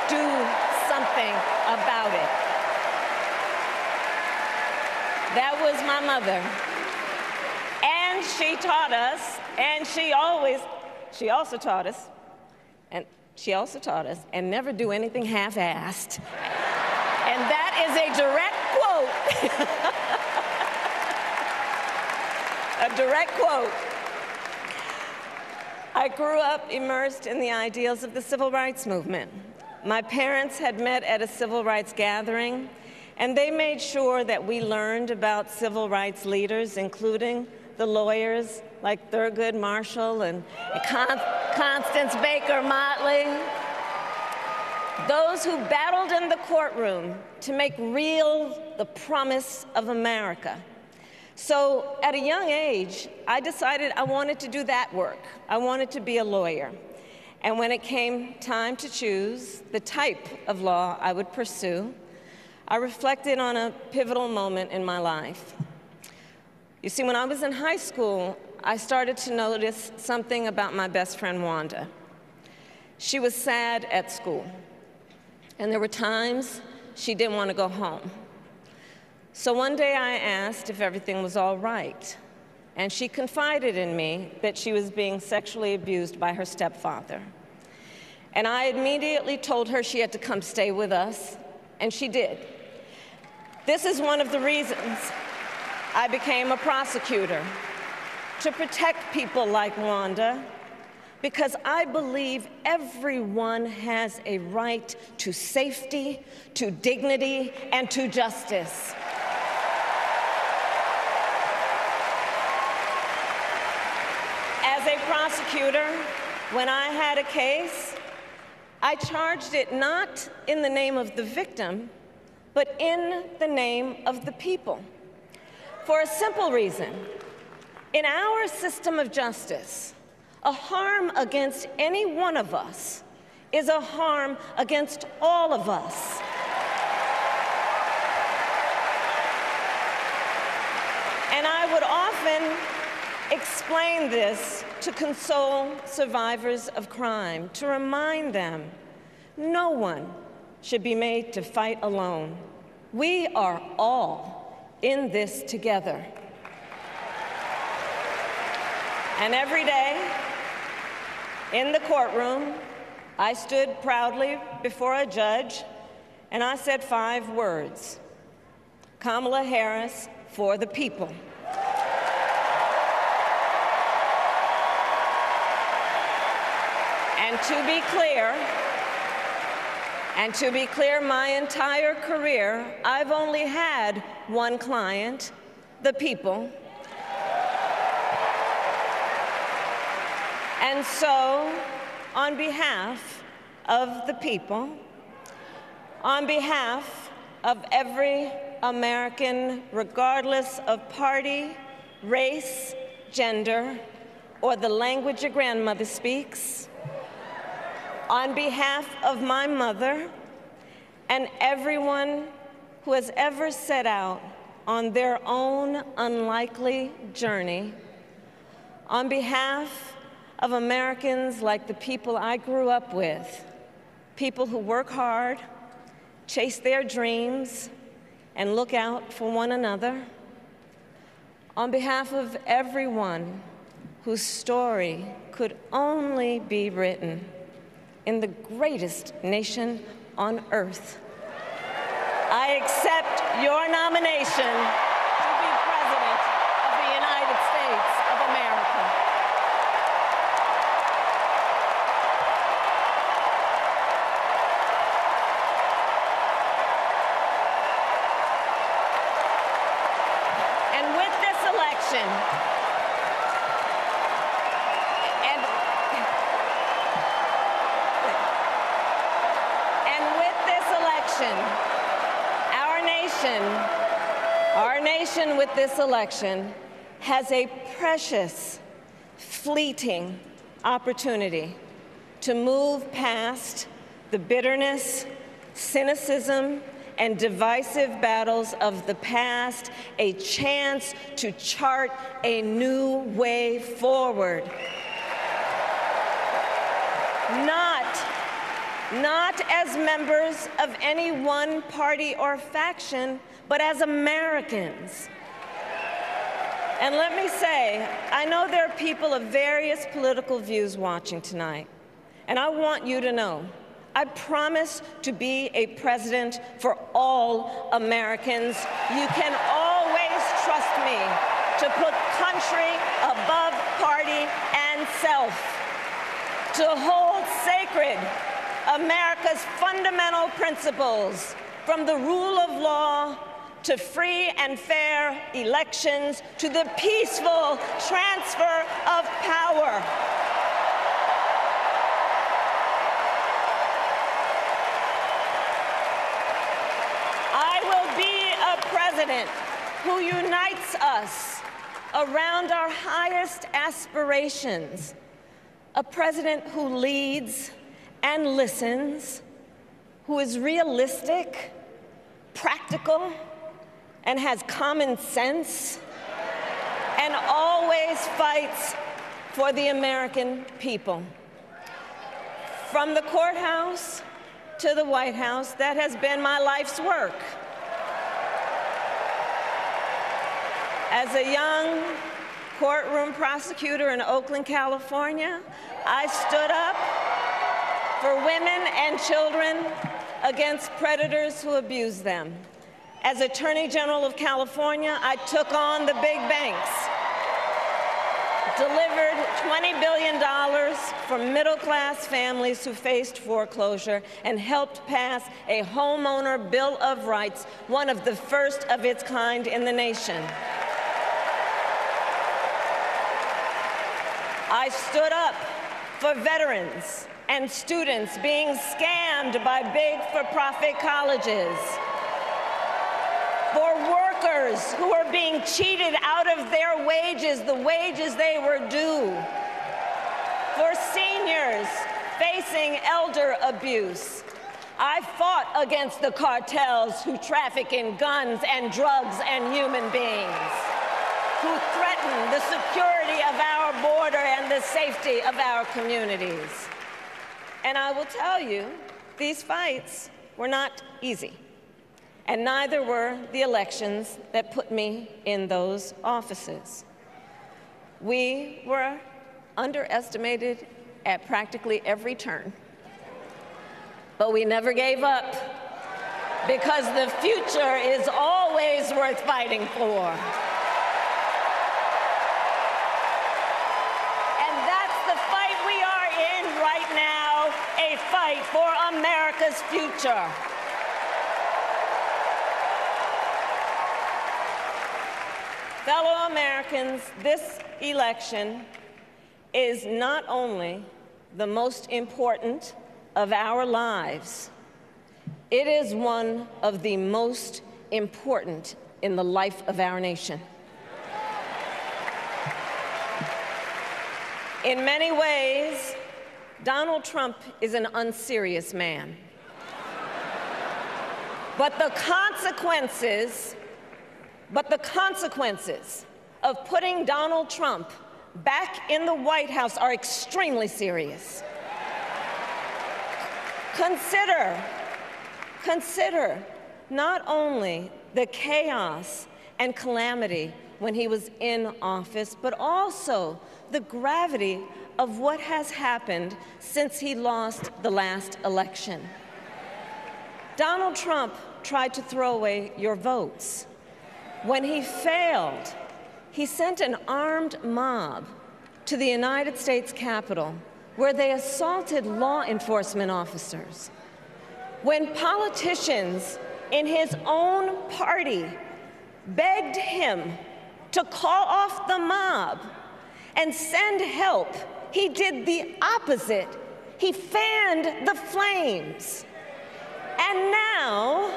Do something about it. That was my mother. And she taught us, and she also taught us, and never do anything half-assed. And that is a direct quote. A direct quote. I grew up immersed in the ideals of the civil rights movement. My parents had met at a civil rights gathering, and they made sure that we learned about civil rights leaders, including the lawyers like Thurgood Marshall and Constance Baker Motley, those who battled in the courtroom to make real the promise of America. So at a young age, I decided I wanted to do that work. I wanted to be a lawyer. And when it came time to choose the type of law I would pursue, I reflected on a pivotal moment in my life. You see, when I was in high school, I started to notice something about my best friend, Wanda. She was sad at school, and there were times she didn't want to go home. So one day I asked if everything was all right, and she confided in me that she was being sexually abused by her stepfather. And I immediately told her she had to come stay with us, and she did. This is one of the reasons I became a prosecutor, to protect people like Wanda, because I believe everyone has a right to safety, to dignity, and to justice. As a prosecutor, when I had a case, I charged it not in the name of the victim, but in the name of the people. For a simple reason. In our system of justice, a harm against any one of us is a harm against all of us. And I would often explain this to console survivors of crime, to remind them no one should be made to fight alone. We are all in this together. And every day in the courtroom, I stood proudly before a judge and I said 5 words: Kamala Harris for the people. And to be clear, my entire career, I've only had one client, the people. And so, on behalf of the people, on behalf of every American, regardless of party, race, gender, or the language your grandmother speaks, on behalf of my mother and everyone who has ever set out on their own unlikely journey, on behalf of Americans like the people I grew up with, people who work hard, chase their dreams, and look out for one another, on behalf of everyone whose story could only be written in the greatest nation on earth, I accept your nomination to be President of the United States of America. nation. And with this election, our nation with this election has a precious, fleeting opportunity to move past the bitterness, cynicism, and divisive battles of the past, a chance to chart a new way forward. Not as members of any one party or faction, but as Americans. And let me say, I know there are people of various political views watching tonight, and I want you to know, I promise to be a president for all Americans. You can always trust me to put country above party and self, to hold sacred America's fundamental principles, from the rule of law to free and fair elections to the peaceful transfer of power. I will be a president who unites us around our highest aspirations, a president who leads and listens, who is realistic, practical, and has common sense, and always fights for the American people. From the courthouse to the White House, that has been my life's work. As a young courtroom prosecutor in Oakland, California, I stood up for women and children against predators who abuse them. As Attorney General of California, I took on the big banks, delivered $20 billion for middle-class families who faced foreclosure, and helped pass a homeowner Bill of Rights, one of the first of its kind in the nation. I stood up for veterans and students being scammed by big for-profit colleges, for workers who are being cheated out of their wages, the wages they were due, for seniors facing elder abuse. I fought against the cartels who traffic in guns and drugs and human beings, who threaten the security of our border and the safety of our communities. And I will tell you, these fights were not easy, and neither were the elections that put me in those offices. We were underestimated at practically every turn, but we never gave up, because the future is always worth fighting for. A fight for America's future. Fellow Americans, this election is not only the most important of our lives, it is one of the most important in the life of our nation. In many ways, Donald Trump is an unserious man. But the consequences of putting Donald Trump back in the White House are extremely serious. Consider not only the chaos and calamity when he was in office, but also the gravity of what has happened since he lost the last election. Donald Trump tried to throw away your votes. When he failed, he sent an armed mob to the United States Capitol, where they assaulted law enforcement officers. When politicians in his own party begged him to call off the mob and send help, he did the opposite. He fanned the flames. And now,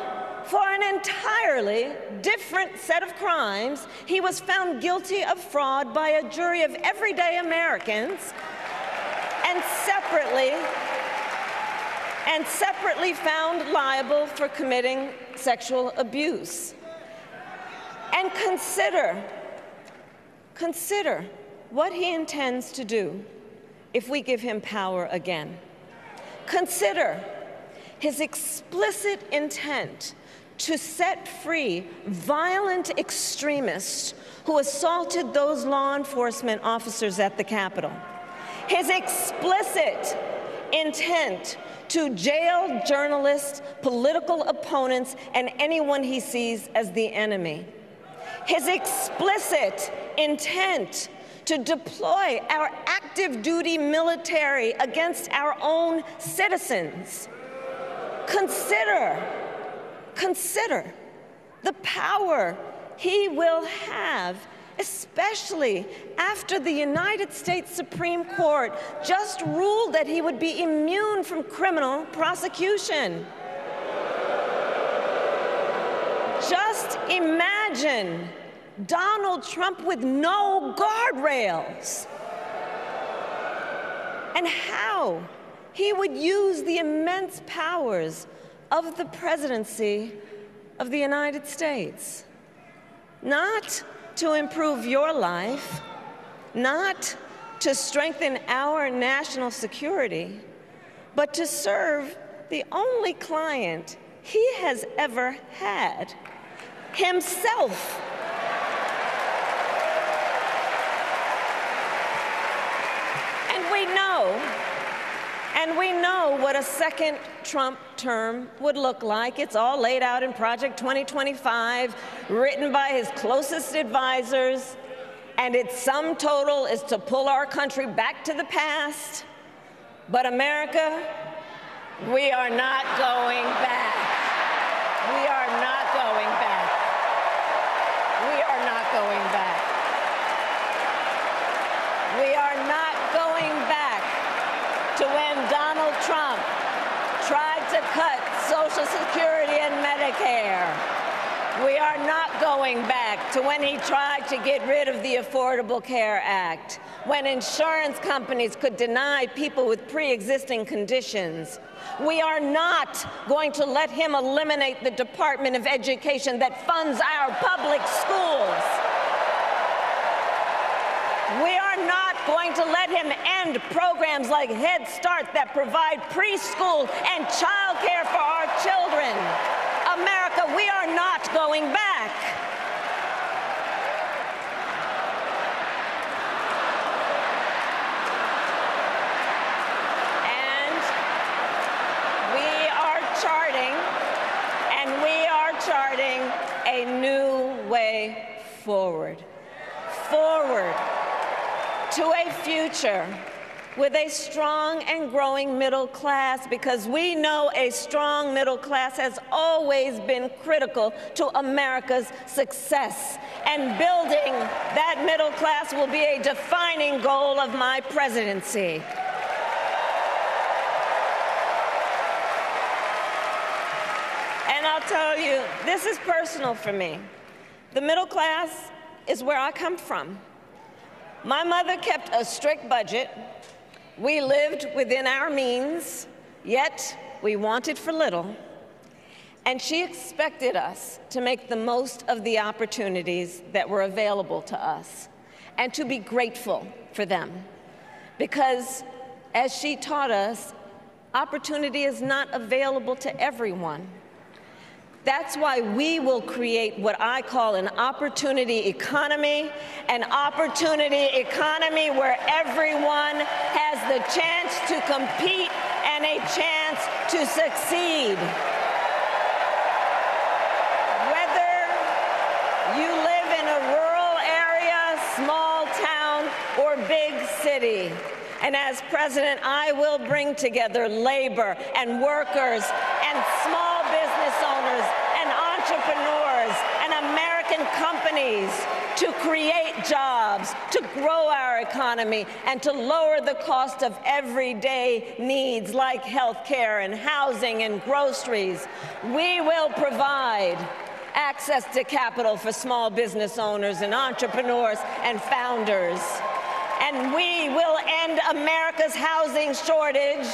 for an entirely different set of crimes, he was found guilty of fraud by a jury of everyday Americans and separately found liable for committing sexual abuse. And consider what he intends to do if we give him power again. Consider his explicit intent to set free violent extremists who assaulted those law enforcement officers at the Capitol. His explicit intent to jail journalists, political opponents, and anyone he sees as the enemy. His explicit intent to deploy our active duty military against our own citizens. Consider the power he will have, especially after the United States Supreme Court just ruled that he would be immune from criminal prosecution. Just imagine Donald Trump with no guardrails, and how he would use the immense powers of the presidency of the United States, not to improve your life, not to strengthen our national security, but to serve the only client he has ever had, himself. And we know what a second Trump term would look like. It's all laid out in Project 2025, written by his closest advisors, and its sum total is to pull our country back to the past. But America, we are not going back. We are not going back. We are not going back. We are not going back to when Donald Trump tried to cut Social Security and Medicare. We are not going back to when he tried to get rid of the Affordable Care Act, when insurance companies could deny people with pre-existing conditions. We are not going to let him eliminate the Department of Education that funds our public schools. We are not going to let him end programs like Head Start that provide preschool and child care for our children. America, we are not going back. And we are charting a new way forward. To a future with a strong and growing middle class, because we know a strong middle class has always been critical to America's success. And building that middle class will be a defining goal of my presidency. And I'll tell you, this is personal for me. The middle class is where I come from. My mother kept a strict budget. We lived within our means, yet we wanted for little. And she expected us to make the most of the opportunities that were available to us and to be grateful for them. Because, as she taught us, opportunity is not available to everyone. That's why we will create what I call an opportunity economy where everyone has the chance to compete and a chance to succeed. Whether you live in a rural area, small town, or big city. And as president, I will bring together labor and workers and small business owners and entrepreneurs and American companies to create jobs, to grow our economy, and to lower the cost of everyday needs like health care and housing and groceries. We will provide access to capital for small business owners and entrepreneurs and founders. And we will end America's housing shortage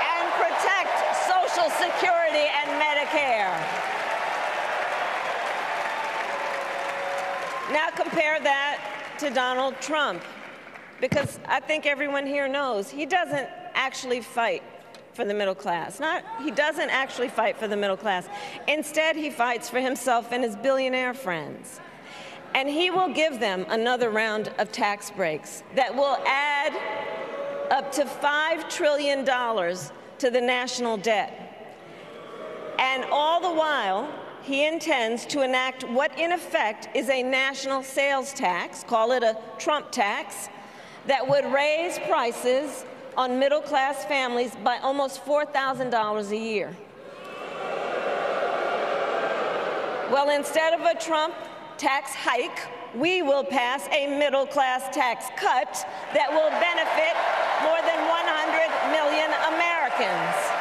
and protect Social Security and Medicare. Now compare that to Donald Trump, because I think everyone here knows he doesn't actually fight for the middle class. He doesn't actually fight for the middle class. Instead, he fights for himself and his billionaire friends. And he will give them another round of tax breaks that will add up to $5 trillion to the national debt. And all the while, he intends to enact what in effect is a national sales tax, call it a Trump tax, that would raise prices on middle-class families by almost $4,000 a year. Well, instead of a Trump tax hike, we will pass a middle-class tax cut that will benefit more than 100 million Americans.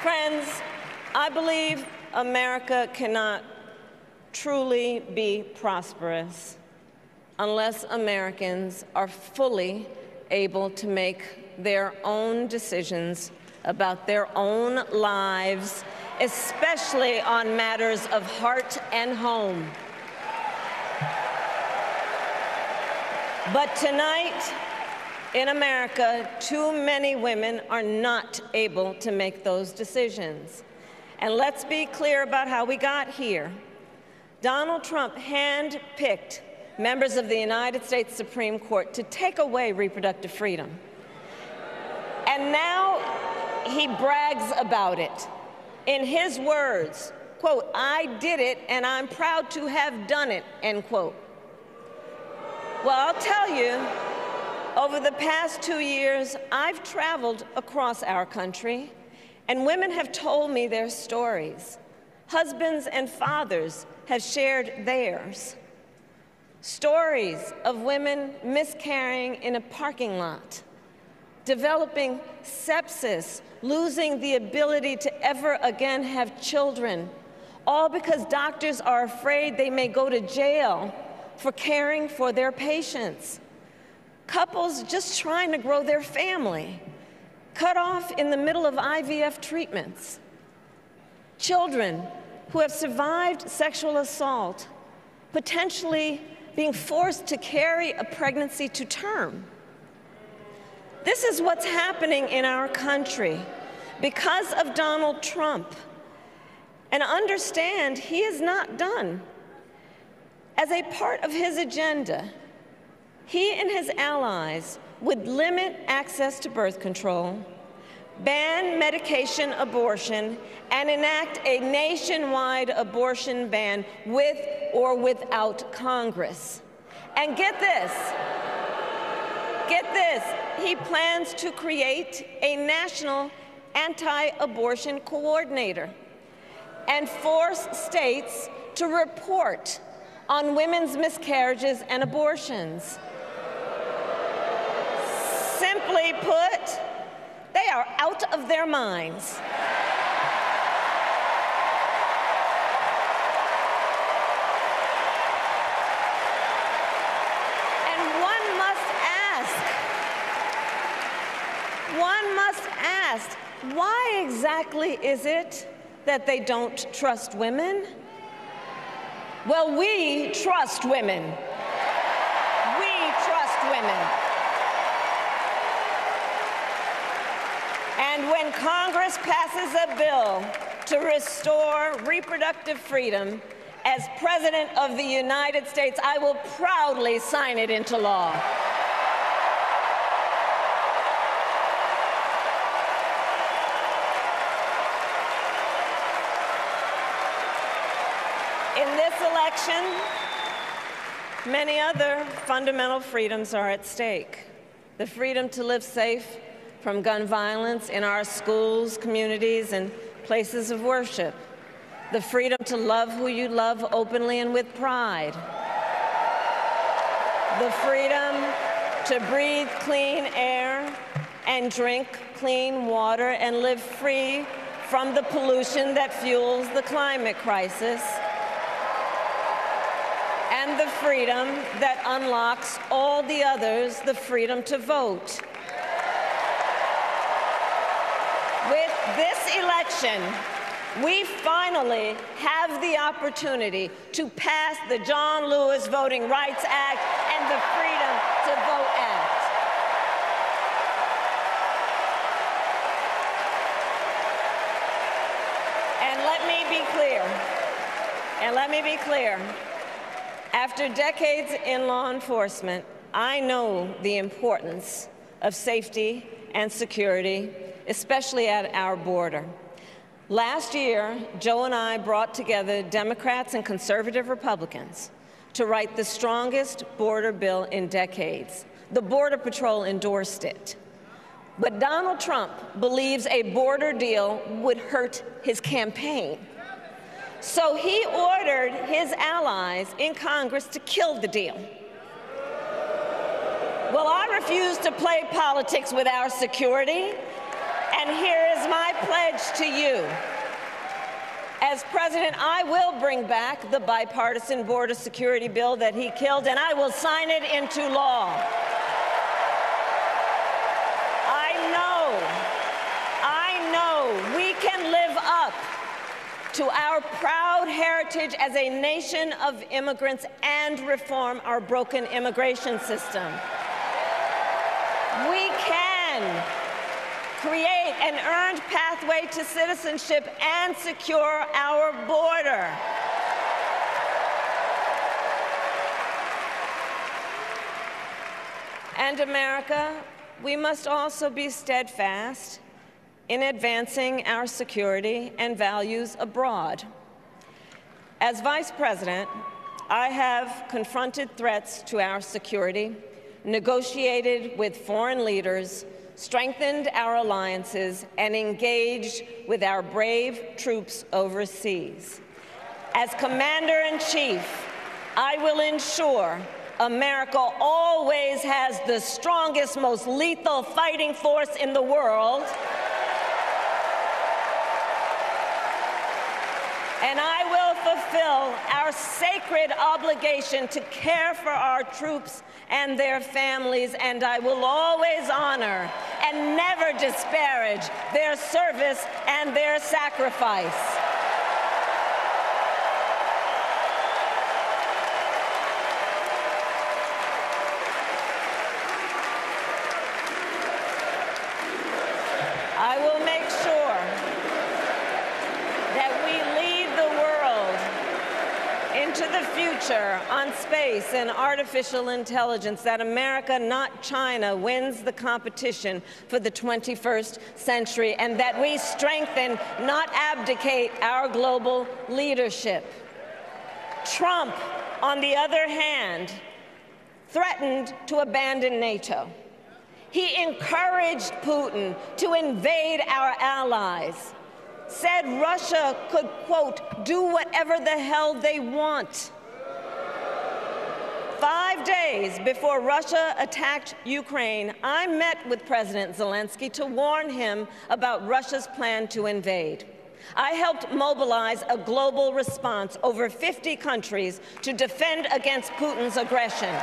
Friends, I believe America cannot truly be prosperous unless Americans are fully able to make their own decisions about their own lives, especially on matters of heart and home. But tonight, in America, too many women are not able to make those decisions. And let's be clear about how we got here. Donald Trump handpicked members of the United States Supreme Court to take away reproductive freedom. And now he brags about it. In his words, quote, "I did it and I'm proud to have done it," end quote. Well, I'll tell you, over the past 2 years, I've traveled across our country, and women have told me their stories. Husbands and fathers have shared theirs. Stories of women miscarrying in a parking lot, developing sepsis, losing the ability to ever again have children, all because doctors are afraid they may go to jail for caring for their patients. Couples just trying to grow their family, cut off in the middle of IVF treatments. Children who have survived sexual assault, potentially being forced to carry a pregnancy to term. This is what's happening in our country because of Donald Trump. And understand, he is not done. As a part of his agenda, he and his allies would limit access to birth control, ban medication abortion, and enact a nationwide abortion ban with or without Congress. And get this, he plans to create a national anti-abortion coordinator and force states to report on women's miscarriages and abortions. Simply put, they are out of their minds. And one must ask, why exactly is it that they don't trust women? Well, we trust women. We trust women. And when Congress passes a bill to restore reproductive freedom, as President of the United States, I will proudly sign it into law. In this election, many other fundamental freedoms are at stake. The freedom to live safe from gun violence in our schools, communities, and places of worship. The freedom to love who you love openly and with pride. The freedom to breathe clean air and drink clean water and live free from the pollution that fuels the climate crisis. And the freedom that unlocks all the others, the freedom to vote. With this election, we finally have the opportunity to pass the John Lewis Voting Rights Act and the Freedom to Vote Act. And let me be clear, after decades in law enforcement, I know the importance of safety and security, especially at our border. Last year, Joe and I brought together Democrats and conservative Republicans to write the strongest border bill in decades. The Border Patrol endorsed it. But Donald Trump believes a border deal would hurt his campaign. So he ordered his allies in Congress to kill the deal. Well, I refuse to play politics with our security, and here is my pledge to you. As president, I will bring back the bipartisan border security bill that he killed, and I will sign it into law. I know we can live up to our proud heritage as a nation of immigrants and reform our broken immigration system. We can create an earned pathway to citizenship and secure our border. And America, we must also be steadfast in advancing our security and values abroad. As Vice President, I have confronted threats to our security, negotiated with foreign leaders, strengthened our alliances, and engaged with our brave troops overseas. As Commander-in-Chief, I will ensure America always has the strongest, most lethal fighting force in the world. And I will fulfill our sacred obligation to care for our troops and their families, and I will always honor and never disparage their service and their sacrifice. I will make sure that we lead the world into the future on space and artificial intelligence, that America, not China, wins the competition for the 21st century, and that we strengthen, not abdicate, our global leadership. Trump, on the other hand, threatened to abandon NATO. He encouraged Putin to invade our allies, said Russia could, quote, do whatever the hell they want. 5 days before Russia attacked Ukraine, I met with President Zelensky to warn him about Russia's plan to invade. I helped mobilize a global response, over 50 countries, to defend against Putin's aggression.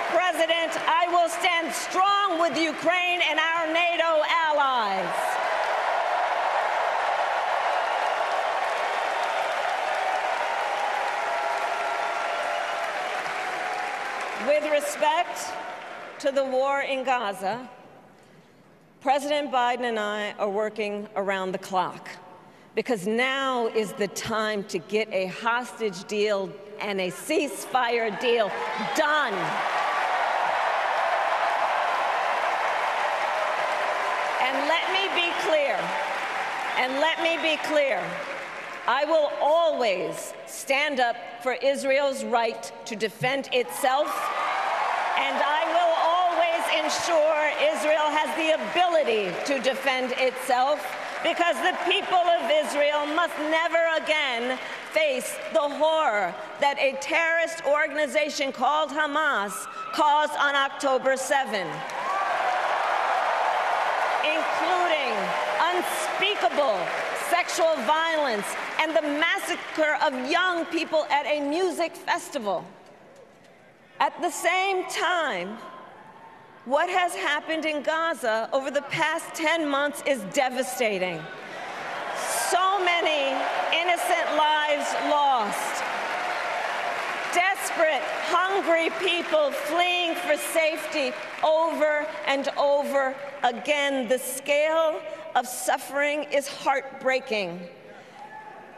President, I will stand strong with Ukraine and our NATO allies. With respect to the war in Gaza, President Biden and I are working around the clock, because now is the time to get a hostage deal and a ceasefire deal done. And let me be clear, I will always stand up for Israel's right to defend itself, and I will always sure Israel has the ability to defend itself, because the people of Israel must never again face the horror that a terrorist organization called Hamas caused on October 7, including unspeakable sexual violence and the massacre of young people at a music festival. At the same time, what has happened in Gaza over the past 10 months is devastating. So many innocent lives lost. Desperate, hungry people fleeing for safety over and over again. The scale of suffering is heartbreaking.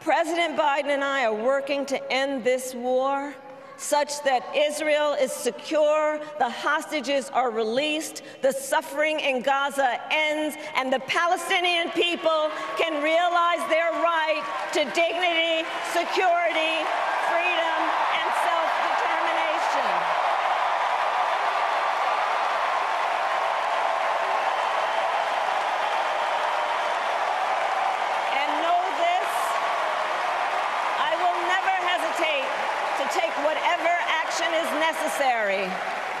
President Biden and I are working to end this war such that Israel is secure, the hostages are released, the suffering in Gaza ends, and the Palestinian people can realize their right to dignity, security, freedom, and self-determination. And know this, I will never hesitate to take whatever action is necessary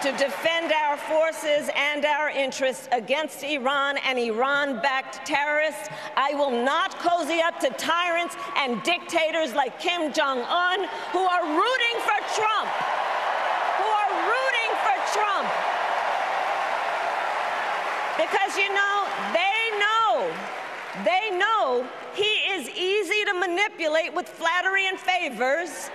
to defend our forces and our interests against Iran and Iran-backed terrorists. I will not cozy up to tyrants and dictators like Kim Jong-un, who are rooting for Trump, Because, you know, they know he is easy to manipulate with flattery and favors.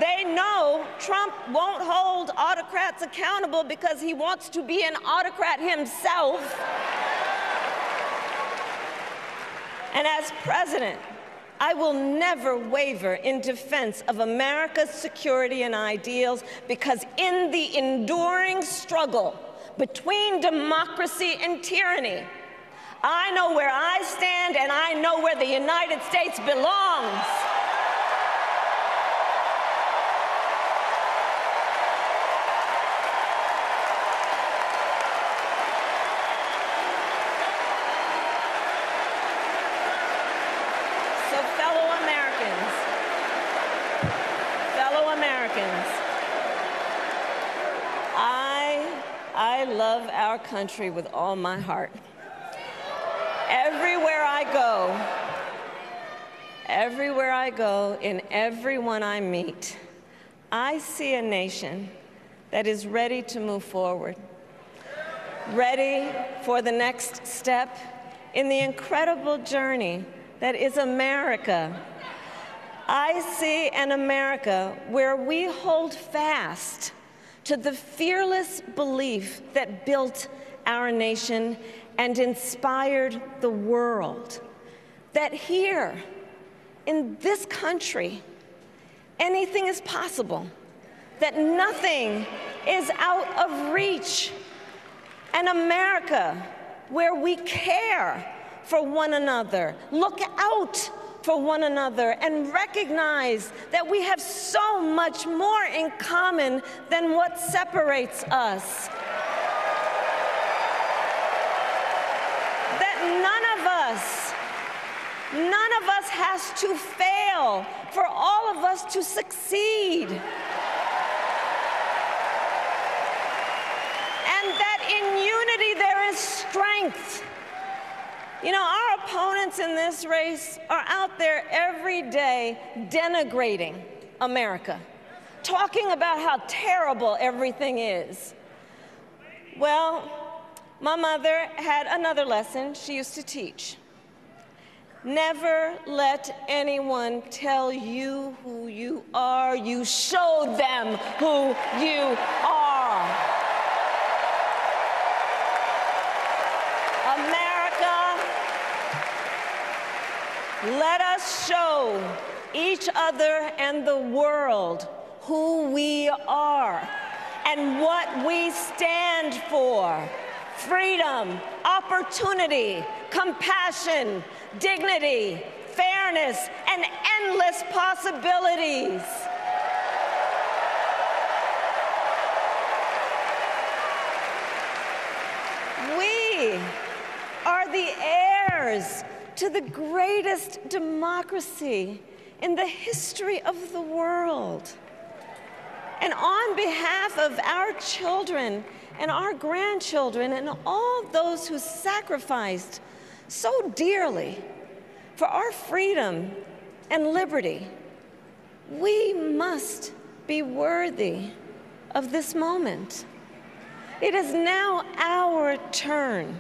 They know Trump won't hold autocrats accountable because he wants to be an autocrat himself. And as president, I will never waver in defense of America's security and ideals, because in the enduring struggle between democracy and tyranny, I know where I stand and I know where the United States belongs. I love our country with all my heart. Everywhere I go, in everyone I meet, I see a nation that is ready to move forward, ready for the next step in the incredible journey that is America. I see an America where we hold fast to the fearless belief that built our nation and inspired the world, that here in this country, anything is possible, that nothing is out of reach. An America where we care for one another, look out for one another, and recognize that we have so much more in common than what separates us. That none of us has to fail for all of us to succeed. And that in unity there is strength. You know, our opponents in this race are out there every day denigrating America, talking about how terrible everything is. Well, my mother had another lesson she used to teach. Never let anyone tell you who you are. You show them who you are. Let us show each other and the world who we are and what we stand for: freedom, opportunity, compassion, dignity, fairness, and endless possibilities. We are the heirs to the greatest democracy in the history of the world. And on behalf of our children and our grandchildren and all those who sacrificed so dearly for our freedom and liberty, we must be worthy of this moment. It is now our turn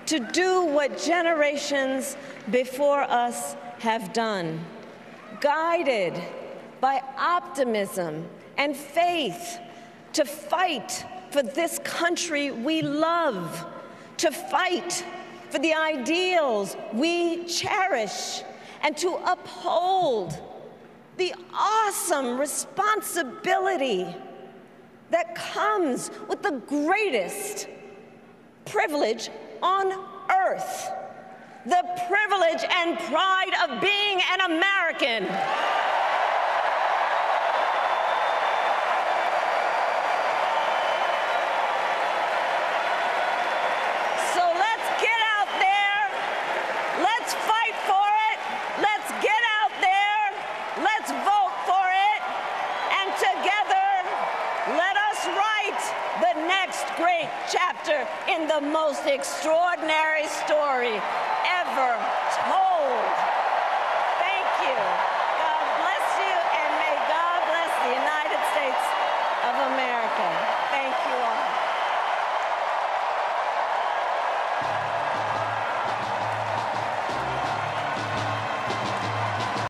to do what generations before us have done, guided by optimism and faith, to fight for this country we love, to fight for the ideals we cherish, and to uphold the awesome responsibility that comes with the greatest privilege on earth, the privilege and pride of being an American. So let's get out there, let's fight for it, let's get out there, let's vote for it, and together let us write the next great chapter in the most extraordinary story ever told.